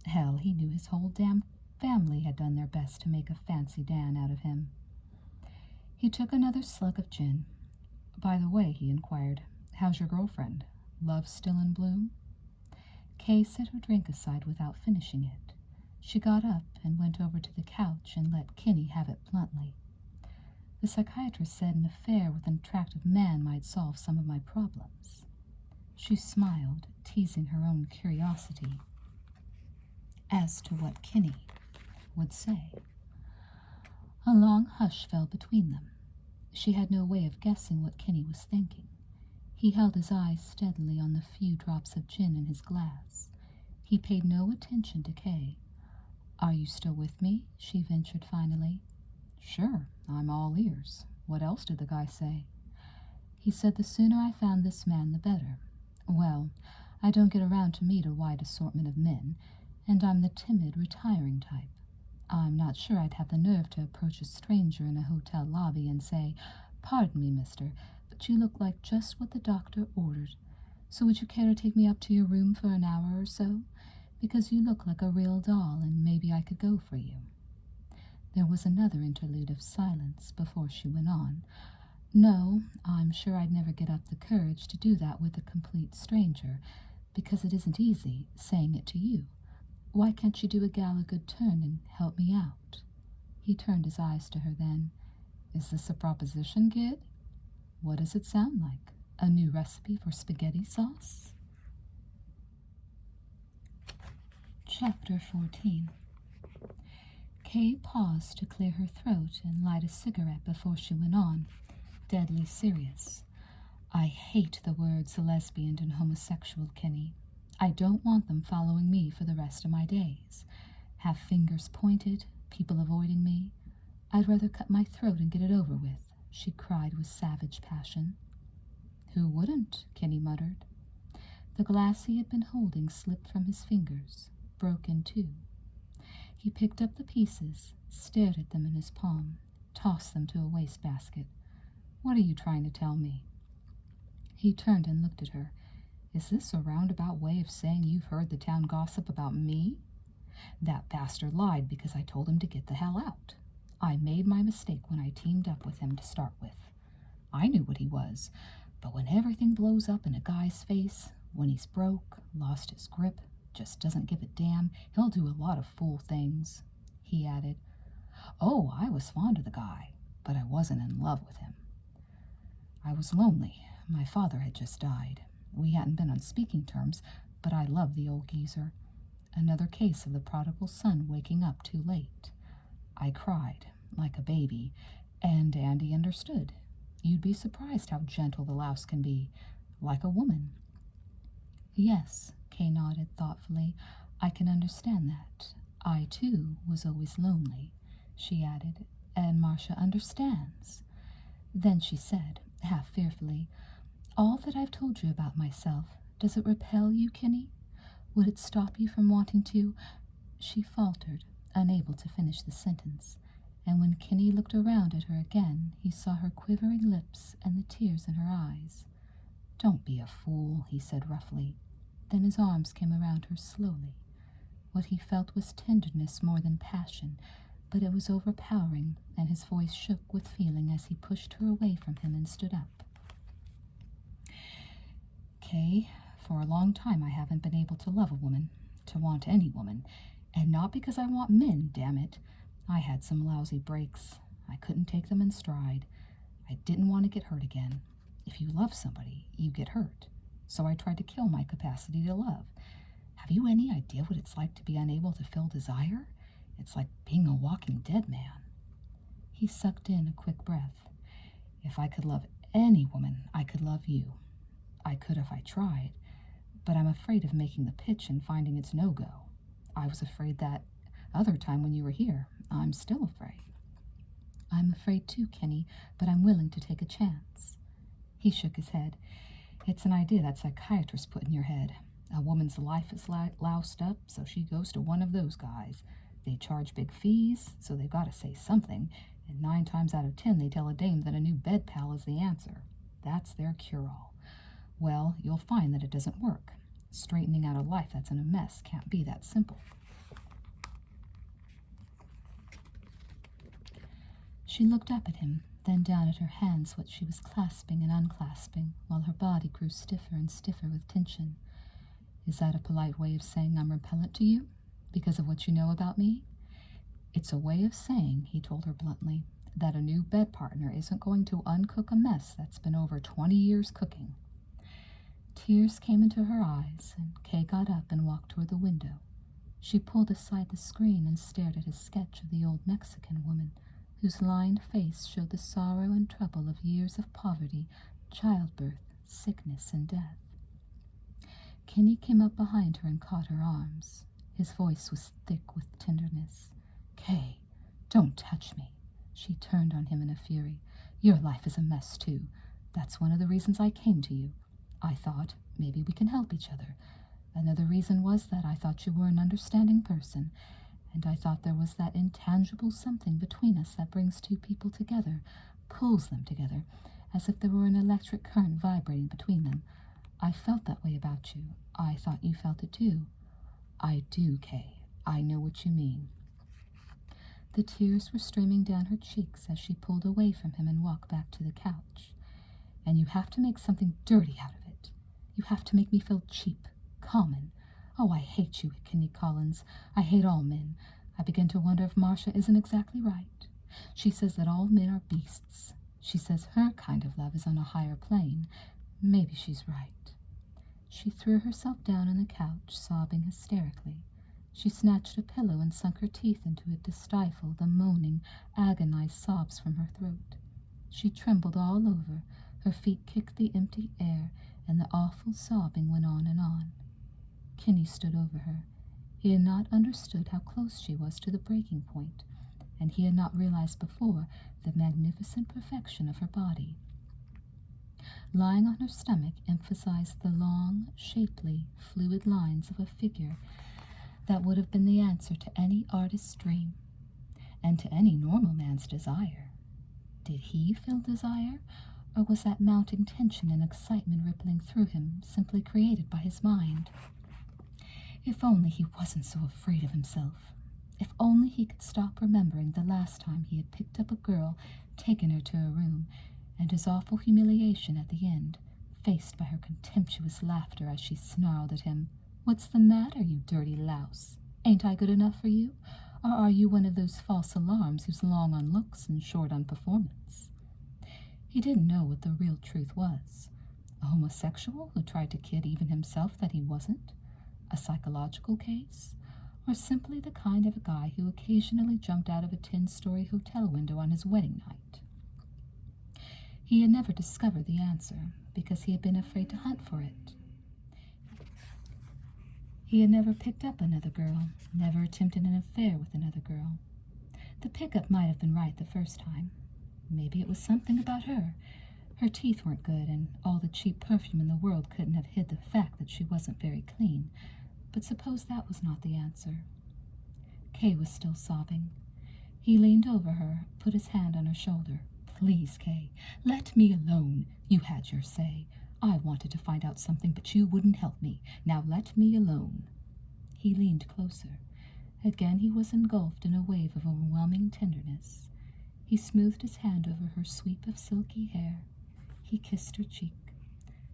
Hell, he knew his whole damn family had done their best to make a fancy Dan out of him. He took another slug of gin. "By the way," he inquired, "how's your girlfriend? Love still in bloom?" Kay set her drink aside without finishing it. She got up and went over to the couch and let Kinney have it bluntly. "The psychiatrist said an affair with an attractive man might solve some of my problems." She smiled, teasing her own curiosity as to what Kinney would say. A long hush fell between them. She had no way of guessing what Kinney was thinking. He held his eyes steadily on the few drops of gin in his glass. He paid no attention to Kay. "Are you still with me?" she ventured finally. "Sure, I'm all ears. What else did the guy say?" "He said the sooner I found this man, the better. Well, I don't get around to meet a wide assortment of men, and I'm the timid, retiring type. I'm not sure I'd have the nerve to approach a stranger in a hotel lobby and say, 'Pardon me, mister, but you look like just what the doctor ordered. So would you care to take me up to your room for an hour or so? Because you look like a real doll, and maybe I could go for you.'" There was another interlude of silence before she went on. "No, I'm sure I'd never get up the courage to do that with a complete stranger, because it isn't easy, saying it to you. Why can't you do a gal a good turn and help me out?" He turned his eyes to her then. "Is this a proposition, kid? What does it sound like? A new recipe for spaghetti sauce?" Chapter 14. Kay paused to clear her throat and light a cigarette before she went on, deadly serious. "I hate the words lesbian and homosexual, Kinney. I don't want them following me for the rest of my days. Have fingers pointed, people avoiding me. I'd rather cut my throat and get it over with," she cried with savage passion. "Who wouldn't?" Kinney muttered. The glass he had been holding slipped from his fingers, broke in two. He picked up the pieces, stared at them in his palm, tossed them to a wastebasket. "What are you trying to tell me?" He turned and looked at her. "Is this a roundabout way of saying you've heard the town gossip about me? That bastard lied because I told him to get the hell out. I made my mistake when I teamed up with him to start with. I knew what he was, but when everything blows up in a guy's face, when he's broke, lost his grip, just doesn't give a damn, he'll do a lot of fool things," he added. "Oh, I was fond of the guy, but I wasn't in love with him. I was lonely. My father had just died. We hadn't been on speaking terms, but I loved the old geezer. Another case of the prodigal son waking up too late. I cried, like a baby, and Andy understood. You'd be surprised how gentle the louse can be, like a woman." "Yes," Kay nodded thoughtfully. "I can understand that. I, too, was always lonely," she added, "and Marcia understands." Then she said, half fearfully, "All that I've told you about myself, does it repel you, Kinney? Would it stop you from wanting to—" She faltered, unable to finish the sentence, and when Kinney looked around at her again, he saw her quivering lips and the tears in her eyes. "Don't be a fool," he said roughly. Then his arms came around her slowly. What he felt was tenderness more than passion, but it was overpowering, and his voice shook with feeling as he pushed her away from him and stood up. Kay, for a long time I haven't been able to love a woman, to want any woman, and not because I want men, damn it. I had some lousy breaks. I couldn't take them in stride. I didn't want to get hurt again. If you love somebody, you get hurt. So I tried to kill my capacity to love. Have you any idea what it's like to be unable to feel desire? It's like being a walking dead man. He sucked in a quick breath. If I could love any woman, I could love you. I could if I tried, but I'm afraid of making the pitch and finding it's no-go. I was afraid that other time when you were here. I'm still afraid. I'm afraid too, Kenny, but I'm willing to take a chance. He shook his head. It's an idea that psychiatrists put in your head. A woman's life is loused up, so she goes to one of those guys. They charge big fees, so they've got to say something, and 9 times out of 10 they tell a dame that a new bed pal is the answer. That's their cure-all. Well, you'll find that it doesn't work. Straightening out a life that's in a mess can't be that simple. She looked up at him, then down at her hands, which she was clasping and unclasping, while her body grew stiffer and stiffer with tension. Is that a polite way of saying I'm repellent to you? Because of what you know about me? It's a way of saying, he told her bluntly, that a new bed partner isn't going to uncook a mess that's been over 20 years cooking. Tears came into her eyes, and Kay got up and walked toward the window. She pulled aside the screen and stared at his sketch of the old Mexican woman, whose lined face showed the sorrow and trouble of years of poverty, childbirth, sickness, and death. Kenny came up behind her and caught her arms. His voice was thick with tenderness. Kay, don't touch me. She turned on him in a fury. Your life is a mess, too. That's one of the reasons I came to you. I thought maybe we can help each other. Another reason was that I thought you were an understanding person, and I thought there was that intangible something between us that brings two people together, pulls them together, as if there were an electric current vibrating between them. I felt that way about you. I thought you felt it too. I do, Kay. I know what you mean. The tears were streaming down her cheeks as she pulled away from him and walked back to the couch. And you have to make something dirty out of it. You have to make me feel cheap, common. Oh, I hate you, Kenny Collins. I hate all men. I begin to wonder if Marcia isn't exactly right. She says that all men are beasts. She says her kind of love is on a higher plane. Maybe she's right. She threw herself down on the couch, sobbing hysterically. She snatched a pillow and sunk her teeth into it to stifle the moaning, agonized sobs from her throat. She trembled all over. Her feet kicked the empty air, and the awful sobbing went on and on. Kenny stood over her. He had not understood how close she was to the breaking point, and he had not realized before the magnificent perfection of her body. Lying on her stomach emphasized the long, shapely, fluid lines of a figure that would have been the answer to any artist's dream, and to any normal man's desire. Did he feel desire, or was that mounting tension and excitement rippling through him simply created by his mind? If only he wasn't so afraid of himself. If only he could stop remembering the last time he had picked up a girl, taken her to a room, and his awful humiliation at the end, faced by her contemptuous laughter as she snarled at him, "What's the matter, you dirty louse? Ain't I good enough for you? Or are you one of those false alarms who's long on looks and short on performance?" He didn't know what the real truth was. A homosexual who tried to kid even himself that he wasn't? A psychological case? Or simply the kind of a guy who occasionally jumped out of a 10-story hotel window on his wedding night? He had never discovered the answer because he had been afraid to hunt for it. He had never picked up another girl, never attempted an affair with another girl. The pickup might have been right the first time. Maybe it was something about her. Her teeth weren't good, and all the cheap perfume in the world couldn't have hid the fact that she wasn't very clean. But suppose that was not the answer. Kay was still sobbing. He leaned over her, put his hand on her shoulder. "Please, Kay, let me alone. You had your say. I wanted to find out something, but you wouldn't help me. Now let me alone." He leaned closer. Again he was engulfed in a wave of overwhelming tenderness. He smoothed his hand over her sweep of silky hair. He kissed her cheek.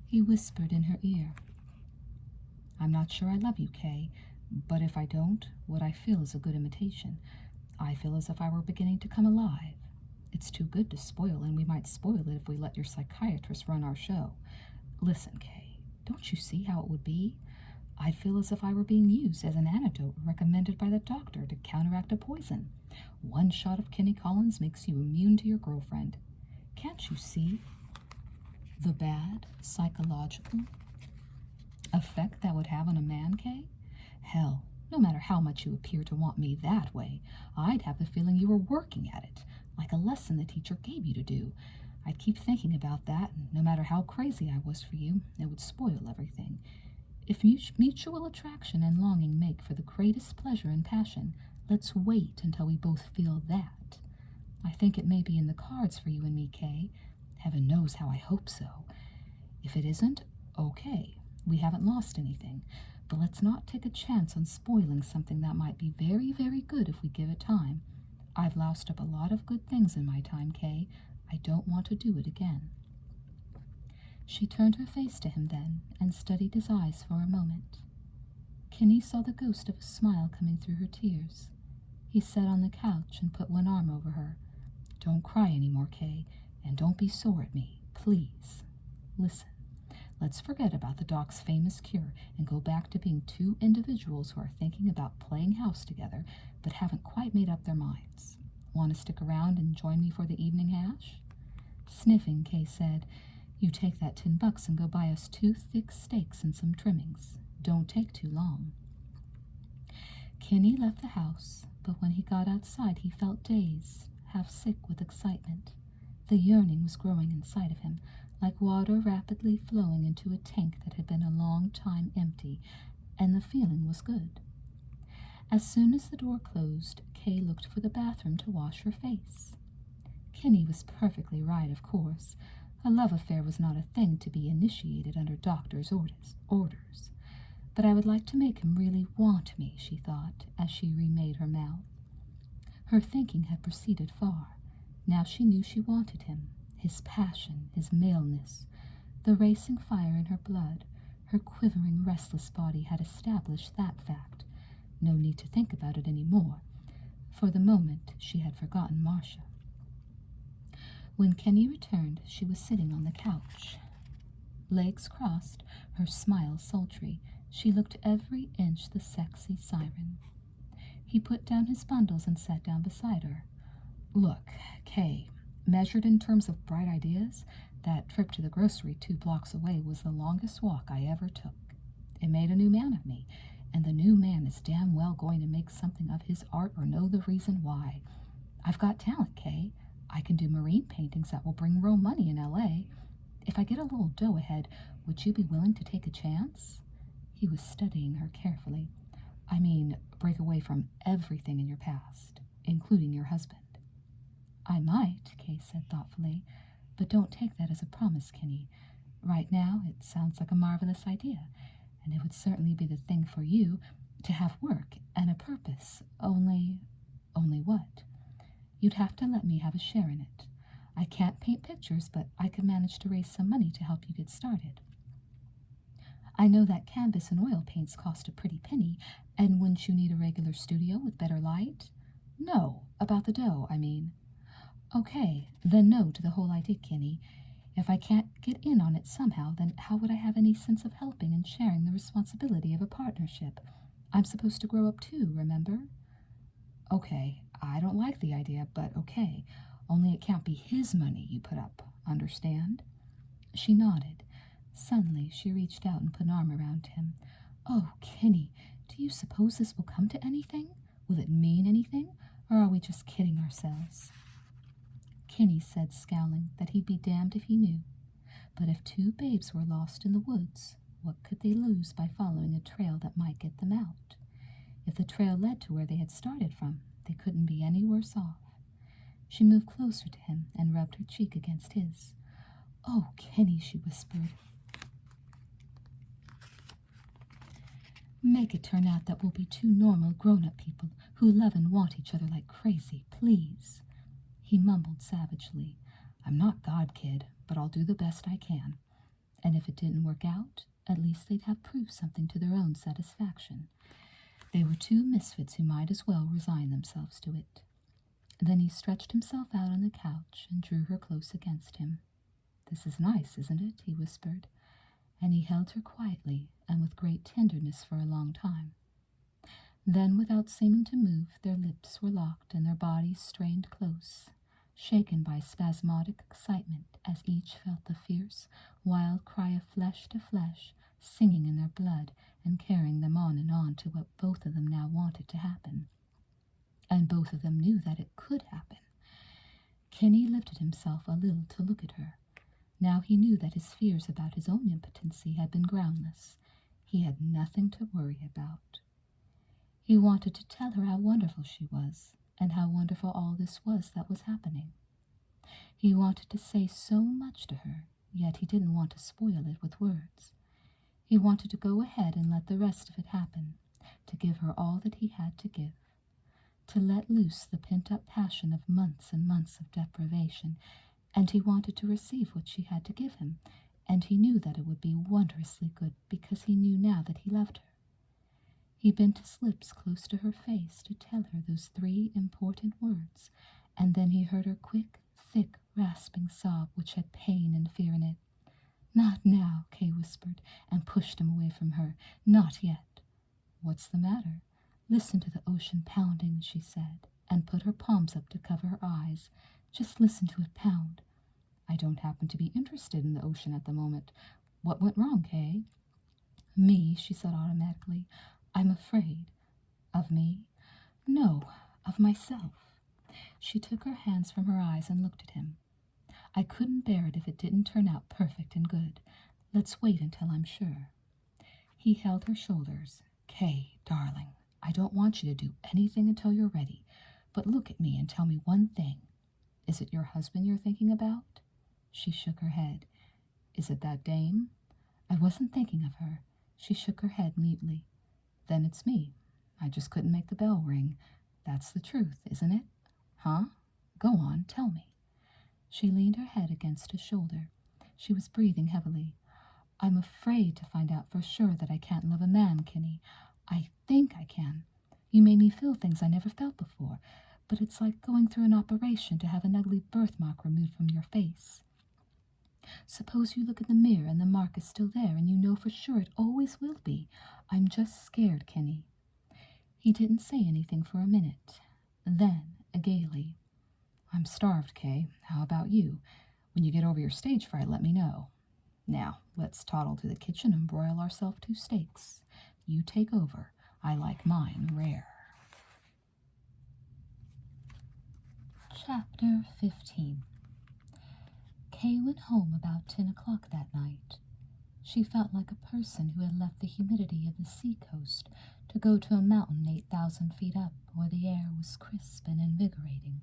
He whispered in her ear, "I'm not sure I love you, Kay, but if I don't, what I feel is a good imitation. I feel as if I were beginning to come alive. It's too good to spoil, and we might spoil it if we let your psychiatrist run our show. Listen, Kay, don't you see how it would be? I feel as if I were being used as an antidote recommended by the doctor to counteract a poison. One shot of Kenny Collins makes you immune to your girlfriend. Can't you see the bad psychological effect that would have on a man, Kay? Hell, no matter how much you appear to want me that way, I'd have the feeling you were working at it, like a lesson the teacher gave you to do. I'd keep thinking about that, and no matter how crazy I was for you, it would spoil everything. If mutual attraction and longing make for the greatest pleasure and passion, let's wait until we both feel that. I think it may be in the cards for you and me, Kay. Heaven knows how I hope so. If it isn't, okay, we haven't lost anything. But let's not take a chance on spoiling something that might be very, very good if we give it time. I've loused up a lot of good things in my time, Kay. I don't want to do it again." She turned her face to him then and studied his eyes for a moment. Kenny saw the ghost of a smile coming through her tears. He sat on the couch and put one arm over her. "Don't cry any more, Kay, and don't be sore at me, please. Listen, let's forget about the doc's famous cure and go back to being two individuals who are thinking about playing house together but haven't quite made up their minds. Want to stick around and join me for the evening hash?" Sniffing, Kay said, "You take that $10 and go buy us 2 thick steaks and some trimmings. Don't take too long." Kenny left the house, but when he got outside he felt dazed, half sick with excitement. The yearning was growing inside of him, like water rapidly flowing into a tank that had been a long time empty, and the feeling was good. As soon as the door closed, Kay looked for the bathroom to wash her face. Kenny was perfectly right, of course. A love affair was not a thing to be initiated under doctor's orders. But I would like to make him really want me, she thought, as she remade her mouth. Her thinking had proceeded far. Now she knew she wanted him, his passion, his maleness. The racing fire in her blood, her quivering, restless body had established that fact. No need to think about it any more. For the moment, she had forgotten Marcia. When Kenny returned, she was sitting on the couch. Legs crossed, her smile sultry, she looked every inch the sexy siren. He put down his bundles and sat down beside her. "Look, Kay, measured in terms of bright ideas, that trip to the grocery 2 blocks away was the longest walk I ever took. It made a new man of me, and the new man is damn well going to make something of his art or know the reason why. I've got talent, Kay. I can do marine paintings that will bring real money in L.A. If I get a little dough ahead, would you be willing to take a chance?" He was studying her carefully. "I mean, break away from everything in your past, including your husband." "I might," Kay said thoughtfully, "but don't take that as a promise, Kenny. Right now, it sounds like a marvelous idea, and it would certainly be the thing for you to have work and a purpose. Only what? You'd have to let me have a share in it. I can't paint pictures, but I could manage to raise some money to help you get started. I know that canvas and oil paints cost a pretty penny, and wouldn't you need a regular studio with better light?" "No, about the dough, I mean." "Okay, then no to the whole idea, Kenny. If I can't get in on it somehow, then how would I have any sense of helping and sharing the responsibility of a partnership? I'm supposed to grow up too, remember?" "Okay, I don't like the idea, but okay. Only it can't be his money you put up, understand?" She nodded. Suddenly she reached out and put an arm around him. "Oh, Kenny, do you suppose this will come to anything? Will it mean anything? Or are we just kidding ourselves?" Kenny said, scowling, that he'd be damned if he knew. But if 2 babes were lost in the woods, what could they lose by following a trail that might get them out? If the trail led to where they had started from, they couldn't be any worse off. She moved closer to him and rubbed her cheek against his. "Oh, Kenny," she whispered. Make it turn out that we'll be two normal grown-up people who love and want each other like crazy, please. He mumbled savagely. I'm not God, kid, but I'll do the best I can. And if it didn't work out, at least they'd have proved something to their own satisfaction. They were two misfits who might as well resign themselves to it. Then he stretched himself out on the couch and drew her close against him. This is nice, isn't it? He whispered, and he held her quietly and with great tenderness for a long time. Then, without seeming to move, their lips were locked and their bodies strained close, shaken by spasmodic excitement as each felt the fierce, wild cry of flesh to flesh singing in their blood and carrying them on and on to what both of them now wanted to happen. And both of them knew that it could happen. Kenny lifted himself a little to look at her. Now he knew that his fears about his own impotency had been groundless. He had nothing to worry about. He wanted to tell her how wonderful she was, and how wonderful all this was that was happening. He wanted to say so much to her, yet he didn't want to spoil it with words. He wanted to go ahead and let the rest of it happen, to give her all that he had to give, to let loose the pent-up passion of months and months of deprivation, and he wanted to receive what she had to give him, and he knew that it would be wondrously good because he knew now that he loved her. He bent his lips close to her face to tell her those three important words, and then he heard her quick, thick, rasping sob which had pain and fear in it. Not now, Kay whispered, and pushed him away from her. Not yet. What's the matter? Listen to the ocean pounding, she said, and put her palms up to cover her eyes. Just listen to it pound. I don't happen to be interested in the ocean at the moment. What went wrong, Kay? Me, she said automatically. I'm afraid. Of me? No, of myself. She took her hands from her eyes and looked at him. I couldn't bear it if it didn't turn out perfect and good. Let's wait until I'm sure. He held her shoulders. Kay, darling, I don't want you to do anything until you're ready, but look at me and tell me one thing. Is it your husband you're thinking about? She shook her head. Is it that dame? I wasn't thinking of her. She shook her head mutely. Then it's me. I just couldn't make the bell ring. That's the truth, isn't it? Huh? Go on, tell me. She leaned her head against his shoulder. She was breathing heavily. I'm afraid to find out for sure that I can't love a man, Kenny. I think I can. You made me feel things I never felt before, but it's like going through an operation to have an ugly birthmark removed from your face. Suppose you look in the mirror and the mark is still there and you know for sure it always will be. I'm just scared, Kenny. He didn't say anything for a minute. Then, gaily, I'm starved, Kay. How about you? When you get over your stage fright, let me know. Now, let's toddle to the kitchen and broil ourselves 2 steaks. You take over. I like mine rare. Chapter 15. Kay went home about 10 o'clock that night. She felt like a person who had left the humidity of the seacoast to go to a mountain 8,000 feet up where the air was crisp and invigorating.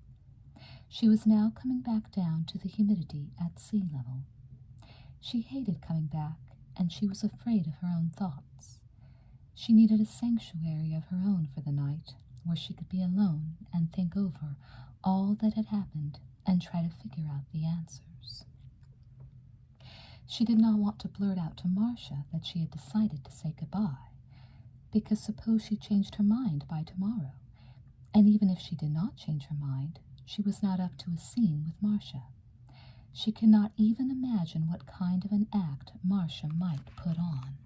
She was now coming back down to the humidity at sea level. She hated coming back, and she was afraid of her own thoughts. She needed a sanctuary of her own for the night, where she could be alone and think over all that had happened and try to figure out the answers. She did not want to blurt out to Marcia that she had decided to say goodbye, because suppose she changed her mind by tomorrow, and even if she did not change her mind, she was not up to a scene with Marcia. She could not even imagine what kind of an act Marcia might put on.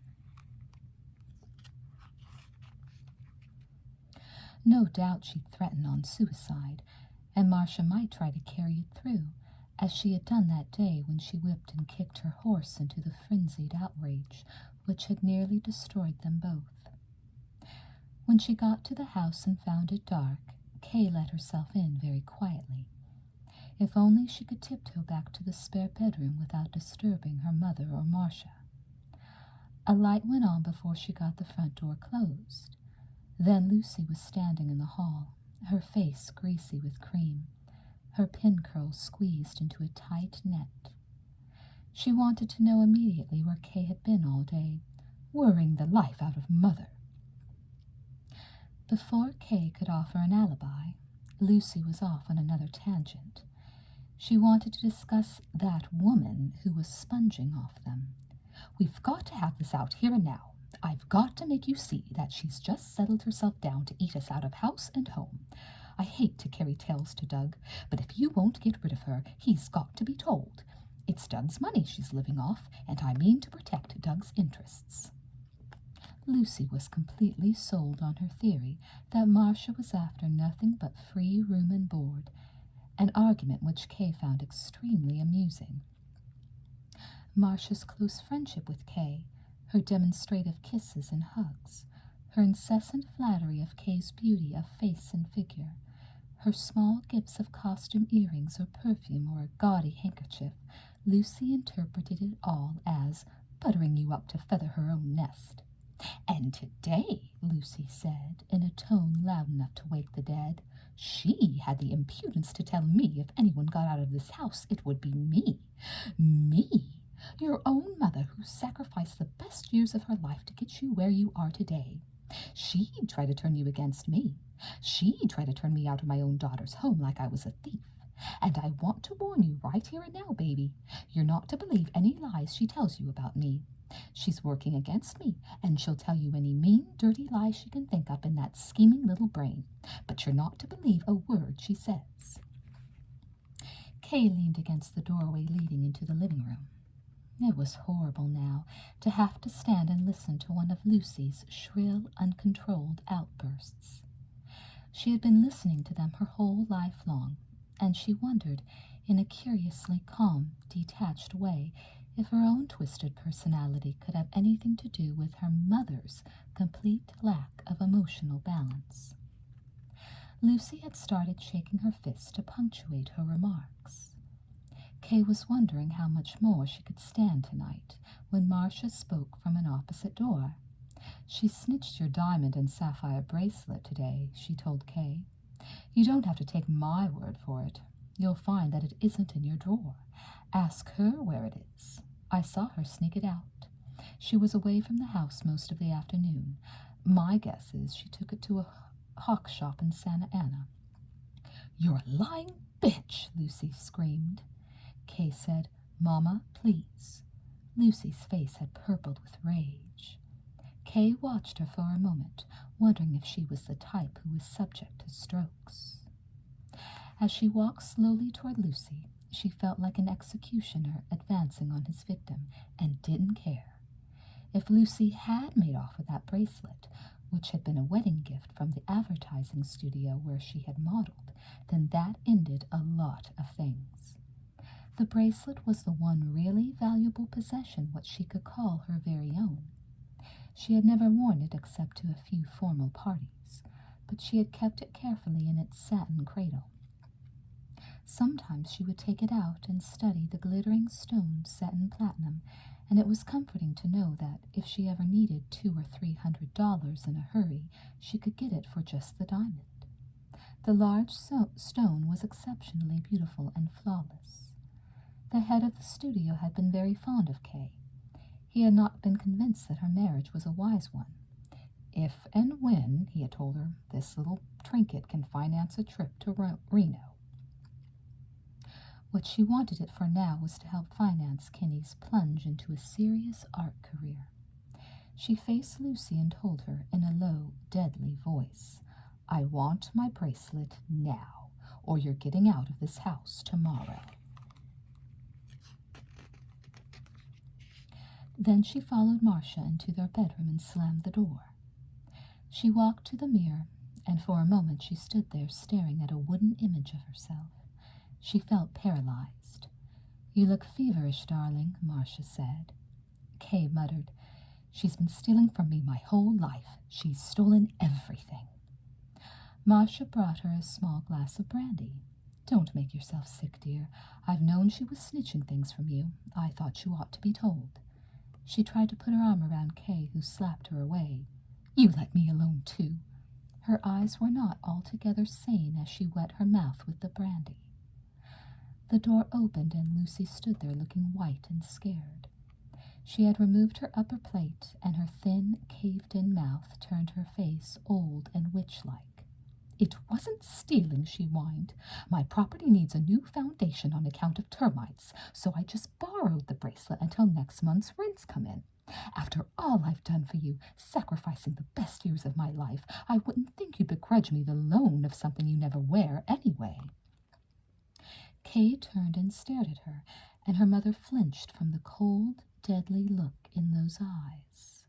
No doubt she'd threaten on suicide, and Marcia might try to carry it through, as she had done that day when she whipped and kicked her horse into the frenzied outrage which had nearly destroyed them both. When she got to the house and found it dark, Kay let herself in very quietly. If only she could tiptoe back to the spare bedroom without disturbing her mother or Marcia. A light went on before she got the front door closed. Then Lucy was standing in the hall, her face greasy with cream, her pin curls squeezed into a tight net. She wanted to know immediately where Kay had been all day, worrying the life out of Mother. Before Kay could offer an alibi, Lucy was off on another tangent. She wanted to discuss that woman who was sponging off them. "We've got to have this out here and now. I've got to make you see that she's just settled herself down to eat us out of house and home. I hate to carry tales to Doug, but if you won't get rid of her, he's got to be told. It's Doug's money she's living off, and I mean to protect Doug's interests." Lucy was completely sold on her theory that Marcia was after nothing but free room and board, an argument which Kay found extremely amusing. Marcia's close friendship with Kay, her demonstrative kisses and hugs, her incessant flattery of Kay's beauty of face and figure, her small gifts of costume earrings or perfume or a gaudy handkerchief, Lucy interpreted it all as buttering you up to feather her own nest. "And today," Lucy said, in a tone loud enough to wake the dead, "she had the impudence to tell me if anyone got out of this house, it would be me. Me, your own mother who sacrificed the best years of her life to get you where you are today. She'd try to turn you against me. She'd try to turn me out of my own daughter's home like I was a thief. And I want to warn you right here and now, baby, you're not to believe any lies she tells you about me. She's working against me, and she'll tell you any mean, dirty lies she can think up in that scheming little brain. But you're not to believe a word she says." Kay leaned against the doorway leading into the living room. It was horrible now to have to stand and listen to one of Lucy's shrill, uncontrolled outbursts. She had been listening to them her whole life long, and she wondered, in a curiously calm, detached way, if her own twisted personality could have anything to do with her mother's complete lack of emotional balance. Lucy had started shaking her fist to punctuate her remarks. Kay was wondering how much more she could stand tonight when Marcia spoke from an opposite door. "She snitched your diamond and sapphire bracelet today," she told Kay. "You don't have to take my word for it. You'll find that it isn't in your drawer. Ask her where it is. I saw her sneak it out. She was away from the house most of the afternoon. My guess is she took it to a hawk shop in Santa Ana." "You're a lying bitch!" Lucy screamed. Kay said, "Mama, please." Lucy's face had purpled with rage. Kay watched her for a moment, wondering if she was the type who was subject to strokes. As she walked slowly toward Lucy, she felt like an executioner advancing on his victim and didn't care. If Lucy had made off with that bracelet, which had been a wedding gift from the advertising studio where she had modeled, then that ended a lot of things. The bracelet was the one really valuable possession which she could call her very own. She had never worn it except to a few formal parties, but she had kept it carefully in its satin cradle. Sometimes she would take it out and study the glittering stones set in platinum, and it was comforting to know that if she ever needed $200 or $300 in a hurry, she could get it for just the diamond. The large stone was exceptionally beautiful and flawless. The head of the studio had been very fond of Kay. He had not been convinced that her marriage was a wise one. If and when, he had told her, this little trinket can finance a trip to Reno. What she wanted it for now was to help finance Kenny's plunge into a serious art career. She faced Lucy and told her in a low, deadly voice, "I want my bracelet now, or you're getting out of this house tomorrow." Then she followed Marcia into their bedroom and slammed the door. She walked to the mirror, and for a moment she stood there staring at a wooden image of herself. She felt paralyzed. "You look feverish, darling," Marcia said. Kay muttered, "She's been stealing from me my whole life. She's stolen everything." Marcia brought her a small glass of brandy. "Don't make yourself sick, dear. I've known she was snitching things from you. I thought you ought to be told." She tried to put her arm around Kay, who slapped her away. "You let me alone, too." Her eyes were not altogether sane as she wet her mouth with the brandy. The door opened and Lucy stood there looking white and scared. She had removed her upper plate, and her thin, caved-in mouth turned her face old and witch-like. "It wasn't stealing," she whined. "My property needs a new foundation on account of termites, so I just borrowed the bracelet until next month's rents come in. After all I've done for you, sacrificing the best years of my life, I wouldn't think you begrudge me the loan of something you never wear anyway." Kay turned and stared at her, and her mother flinched from the cold, deadly look in those eyes.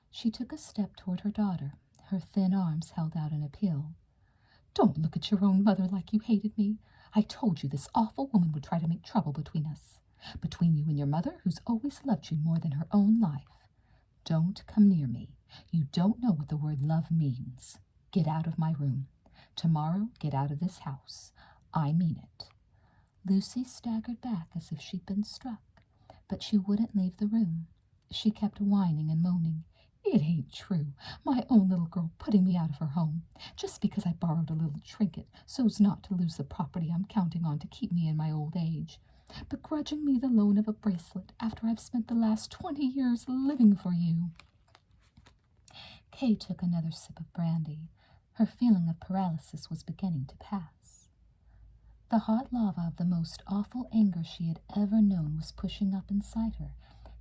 She took a step toward her daughter, her thin arms held out in appeal. "Don't look at your own mother like you hated me. I told you this awful woman would try to make trouble between us. Between you and your mother, who's always loved you more than her own life. Don't come near me. You don't know what the word love means. Get out of my room. Tomorrow, get out of this house. I mean it." Lucy staggered back as if she'd been struck, but she wouldn't leave the room. She kept whining and moaning. "It ain't true. My own little girl putting me out of her home, just because I borrowed a little trinket so's not to lose the property I'm counting on to keep me in my old age. Begrudging me the loan of a bracelet after I've spent the last 20 years living for you." Kay took another sip of brandy. Her feeling of paralysis was beginning to pass. The hot lava of the most awful anger she had ever known was pushing up inside her,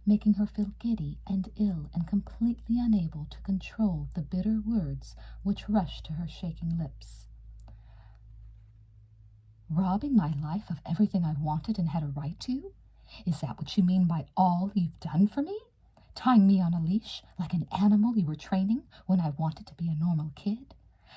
making her feel giddy and ill and completely unable to control the bitter words which rushed to her shaking lips. "Robbing my life of everything I wanted and had a right to? Is that what you mean by all you've done for me? Tying me on a leash like an animal you were training when I wanted to be a normal kid?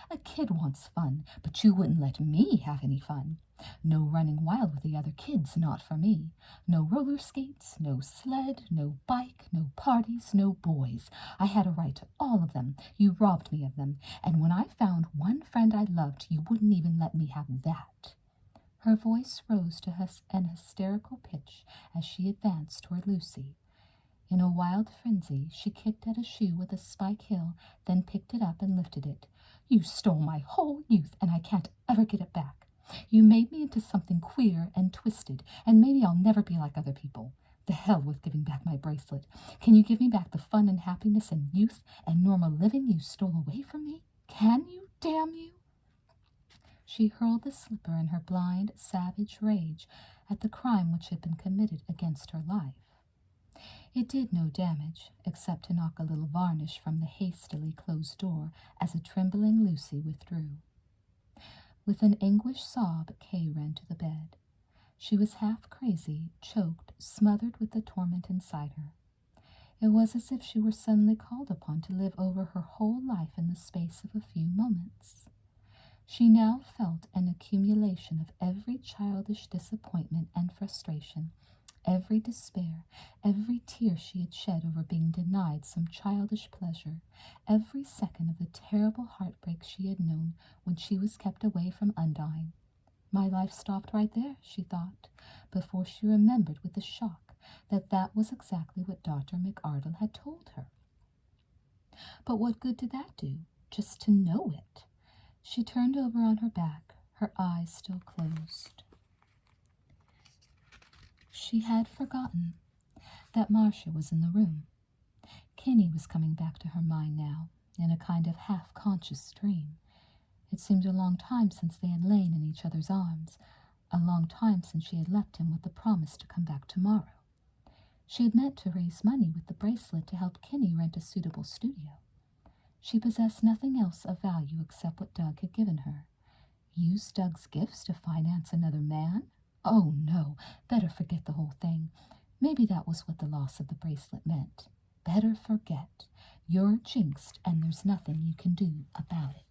A kid wants fun, but you wouldn't let me have any fun. No running wild with the other kids, not for me. No roller skates, no sled, no bike, no parties, no boys. I had a right to all of them. You robbed me of them. And when I found one friend I loved, you wouldn't even let me have that." Her voice rose to an hysterical pitch as she advanced toward Lucy. In a wild frenzy, she kicked at a shoe with a spike heel, then picked it up and lifted it. "You stole my whole youth, and I can't ever get it back. You made me into something queer and twisted, and maybe I'll never be like other people. The hell with giving back my bracelet. Can you give me back the fun and happiness and youth and normal living you stole away from me? Can you, damn you?" She hurled the slipper in her blind, savage rage at the crime which had been committed against her life. It did no damage, except to knock a little varnish from the hastily closed door as a trembling Lucy withdrew. With an anguished sob, Kay ran to the bed. She was half crazy, choked, smothered with the torment inside her. It was as if she were suddenly called upon to live over her whole life in the space of a few moments. She now felt an accumulation of every childish disappointment and frustration, every despair, every tear she had shed over being denied some childish pleasure, every second of the terrible heartbreak she had known when she was kept away from Undine. My life stopped right there, she thought, before she remembered with a shock that that was exactly what Dr. McArdle had told her. But what good did that do, just to know it? She turned over on her back, her eyes still closed. She had forgotten that Marcia was in the room. Kinney was coming back to her mind now, in a kind of half-conscious dream. It seemed a long time since they had lain in each other's arms, a long time since she had left him with the promise to come back tomorrow. She had meant to raise money with the bracelet to help Kinney rent a suitable studio. She possessed nothing else of value except what Doug had given her. Use Doug's gifts to finance another man? Oh, no, better forget the whole thing. Maybe that was what the loss of the bracelet meant. Better forget. You're jinxed, and there's nothing you can do about it.